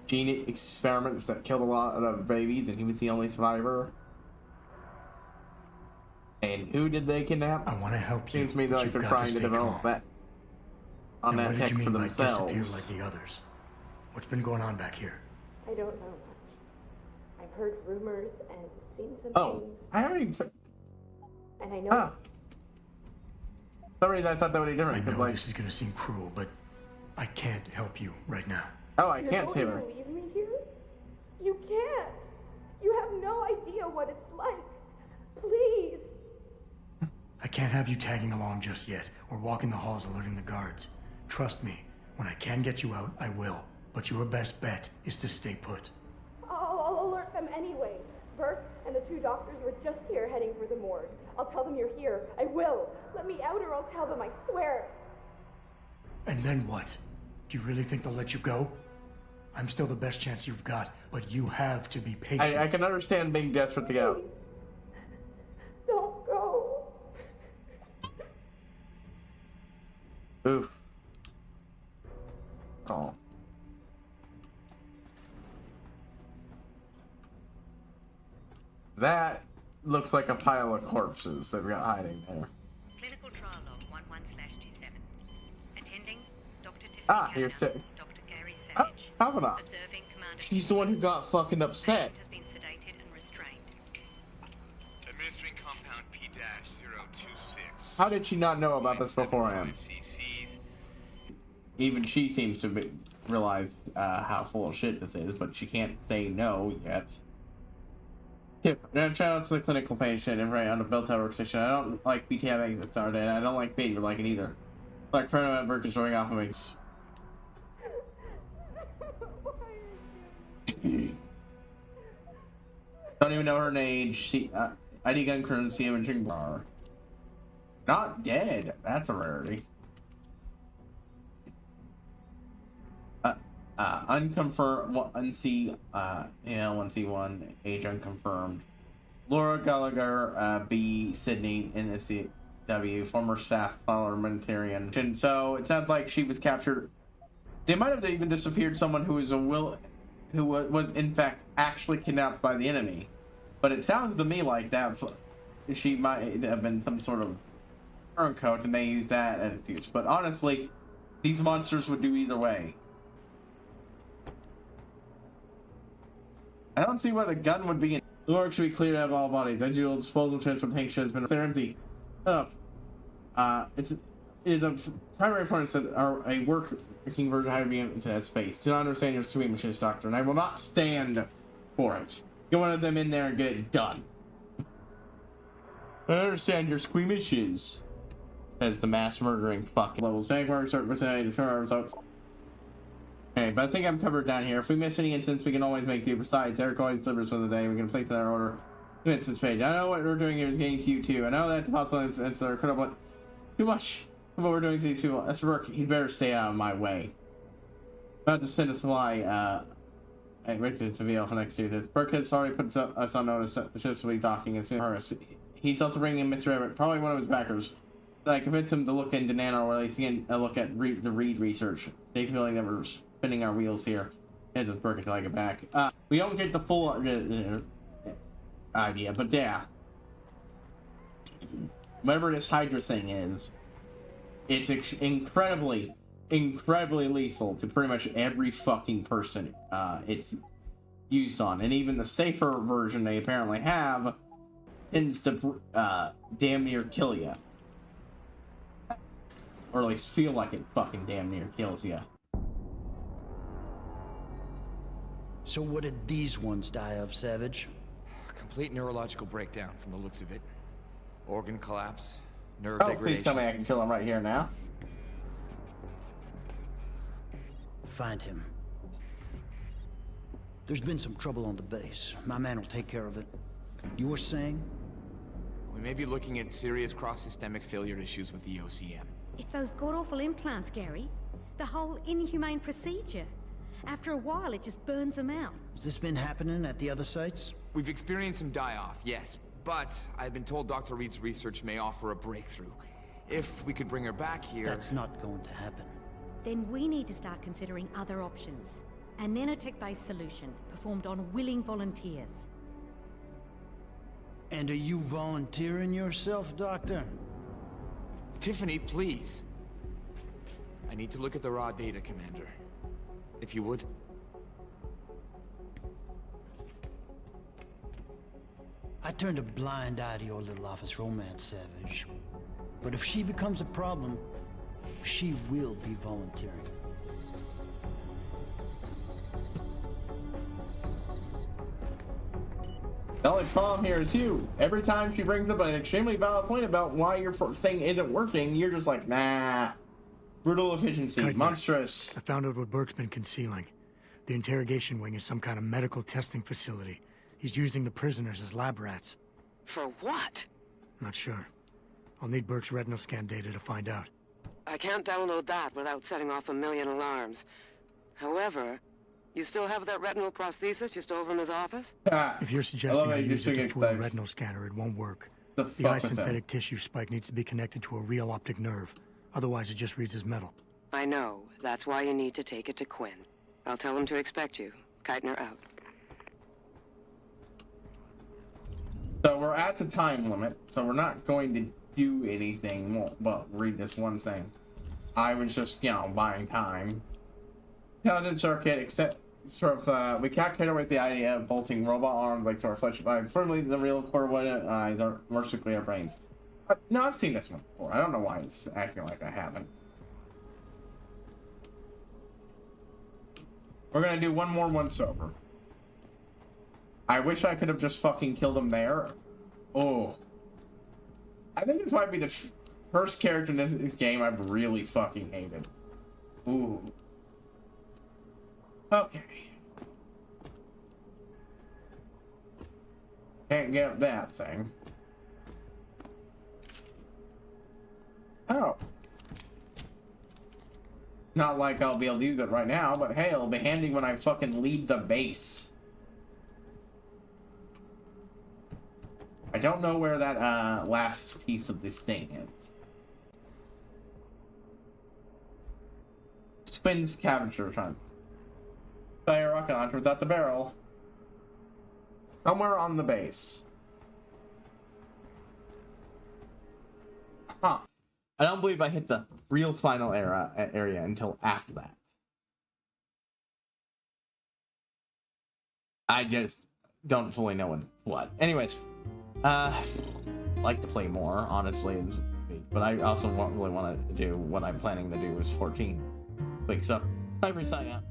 Gene experiments that killed a lot of babies, and he was the only survivor. And who did they kidnap? I want to help you. Seems to me like they're trying to develop that on and that tech for themselves. Disappear like the others? What's been going on back here? I don't know much. I've heard rumors and seen some things. I already. And I know. Sorry, I thought that would be different. I know this is going to seem cruel, but I can't help you right now. Oh, I can't save her. Leave me here? You can't. You have no idea what it's like. Please. I can't have you tagging along just yet, or walking the halls alerting the guards. Trust me, when I can get you out, I will. But your best bet is to stay put. I'll alert them anyway. Burke and the two doctors were just here heading for the morgue. I'll tell them you're here. I will. Let me out or I'll tell them, I swear. And then what? Do you really think they'll let you go? I'm still the best chance you've got, but you have to be patient. I can understand being desperate to go. Please. Don't go. Oof. Oh. That looks like a pile of corpses that we got hiding there. Clinical trial log 11/27. Attending Dr. Tiffany You're sick. Dr. Gary Savage. Kavanaugh. Observing Commander. She's the one who got fucking upset. Has been sedated and restrained. Administering compound P-026 How did she not know about this beforehand? Even she seems to realize how full of shit this is, but she can't say no yet. Tip: shout out to the clinical patient and right on the Belltower workstation. I don't like BT having it started, and I don't like Peyton like it either. Like Colonel Burke is showing off of me. Don't even know her age. See, ID gun currency imaging bar. Not dead. That's a rarity. Unconfirmed. 1C. 1C1. Age unconfirmed. Laura Gallagher. B. Sydney. NSCW. Former staff parliamentarian. And so it sounds like she was captured. They might have even disappeared someone who was who was in fact actually kidnapped by the enemy. But it sounds to me like that she might have been some sort of turncoat and they use that as excuse. But honestly, these monsters would do either way. I don't see why the gun would be in. The work should be cleared out of all bodies. Digital disposal transportation has been empty. It is a primary importance that a working version had to be into that space. Do not understand your squeamishness, Doctor, and I will not stand for it. Get one of them in there and get it done. I understand your squeamishes, says the mass murdering fuck. Levels bank mark, certain percentage, discover results. Okay, but I think I'm covered down here. If we miss any instance, we can always make do. Besides, Eric always delivers for the day. We can place that order. Instance page. I know what we're doing here is getting to you too. I know that the possible incidents are critical, but too much of what we're doing to these people. That's work. He'd better stay out of my way. About to send a supply, Richard to VL for next year. Burke has already put us on notice that the ships will be docking as soon as he's also bringing in Mr. Everett, probably one of his backers. So I convinced him to look into Nano, or at least get a look at the Reed research. They feeling that we're spinning our wheels here. Heads with Burke until I get back. We don't get the full idea, but yeah. Whatever this Hydra thing is, it's incredibly lethal to pretty much every fucking person it's used on. And even the safer version they apparently have tends to damn near kill you. Or at least feel like it fucking damn near kills you. So what did these ones die of, Savage? Complete neurological breakdown from the looks of it. Organ collapse, nerve degradation. degradation. Please tell me I can kill him right here now. Find him. There's been some trouble on the base. My man will take care of it. You were saying? We may be looking at serious cross-systemic failure issues with the OCM. It's those god-awful implants, Gary. The whole inhumane procedure. After a while, it just burns them out. Has this been happening at the other sites? We've experienced some die-off, yes. But I've been told Dr. Reed's research may offer a breakthrough. If we could bring her back here... That's not going to happen. Then we need to start considering other options. A nanotech-based solution, performed on willing volunteers. And are you volunteering yourself, Doctor? Tiffany, please. I need to look at the raw data, Commander. If you would. I turned a blind eye to your little office romance, Savage. But if she becomes a problem, she will be volunteering. The only problem here is you. Every time she brings up an extremely valid point about why your thing isn't working, you're just like, nah. Brutal efficiency. Monstrous. I found out what Burke's been concealing. The interrogation wing is some kind of medical testing facility. He's using the prisoners as lab rats. For what? Not sure. I'll need Burke's retinal scan data to find out. I can't download that without setting off a million alarms. However, you still have that retinal prosthesis you stole from his office? If you're suggesting I use it to fool a retinal scanner, it won't work. The eye synthetic tissue spike needs to be connected to a real optic nerve. Otherwise, it just reads as metal. I know. That's why you need to take it to Quinn. I'll tell him to expect you. Keitner out. So we're at the time limit, so we're not going to do anything but read this one thing. I was just, buying time. Intelligent circuit, except we calculated with the idea of bolting robot arms like sort of flesh by firmly the real core eyes are mercifully our brains. No, I've seen this one before. I don't know why it's acting like I haven't. We're gonna do one more once over. I wish I could have just fucking killed him there. Oh. I think this might be the first character in this game I've really fucking hated. Ooh. Okay. Can't get that thing. Oh. Not like I'll be able to use it right now, but hey, it'll be handy when I fucking leave the base. I don't know where that last piece of this thing is. Spin scavenger hunt. Fire a rocket launcher without the barrel. Somewhere on the base. Huh. I don't believe I hit the real final area until after that. I just don't fully know what. Anyways, like to play more, honestly, but I also really want to do what I'm planning to do is 14 weeks up. HighPriest, signing out.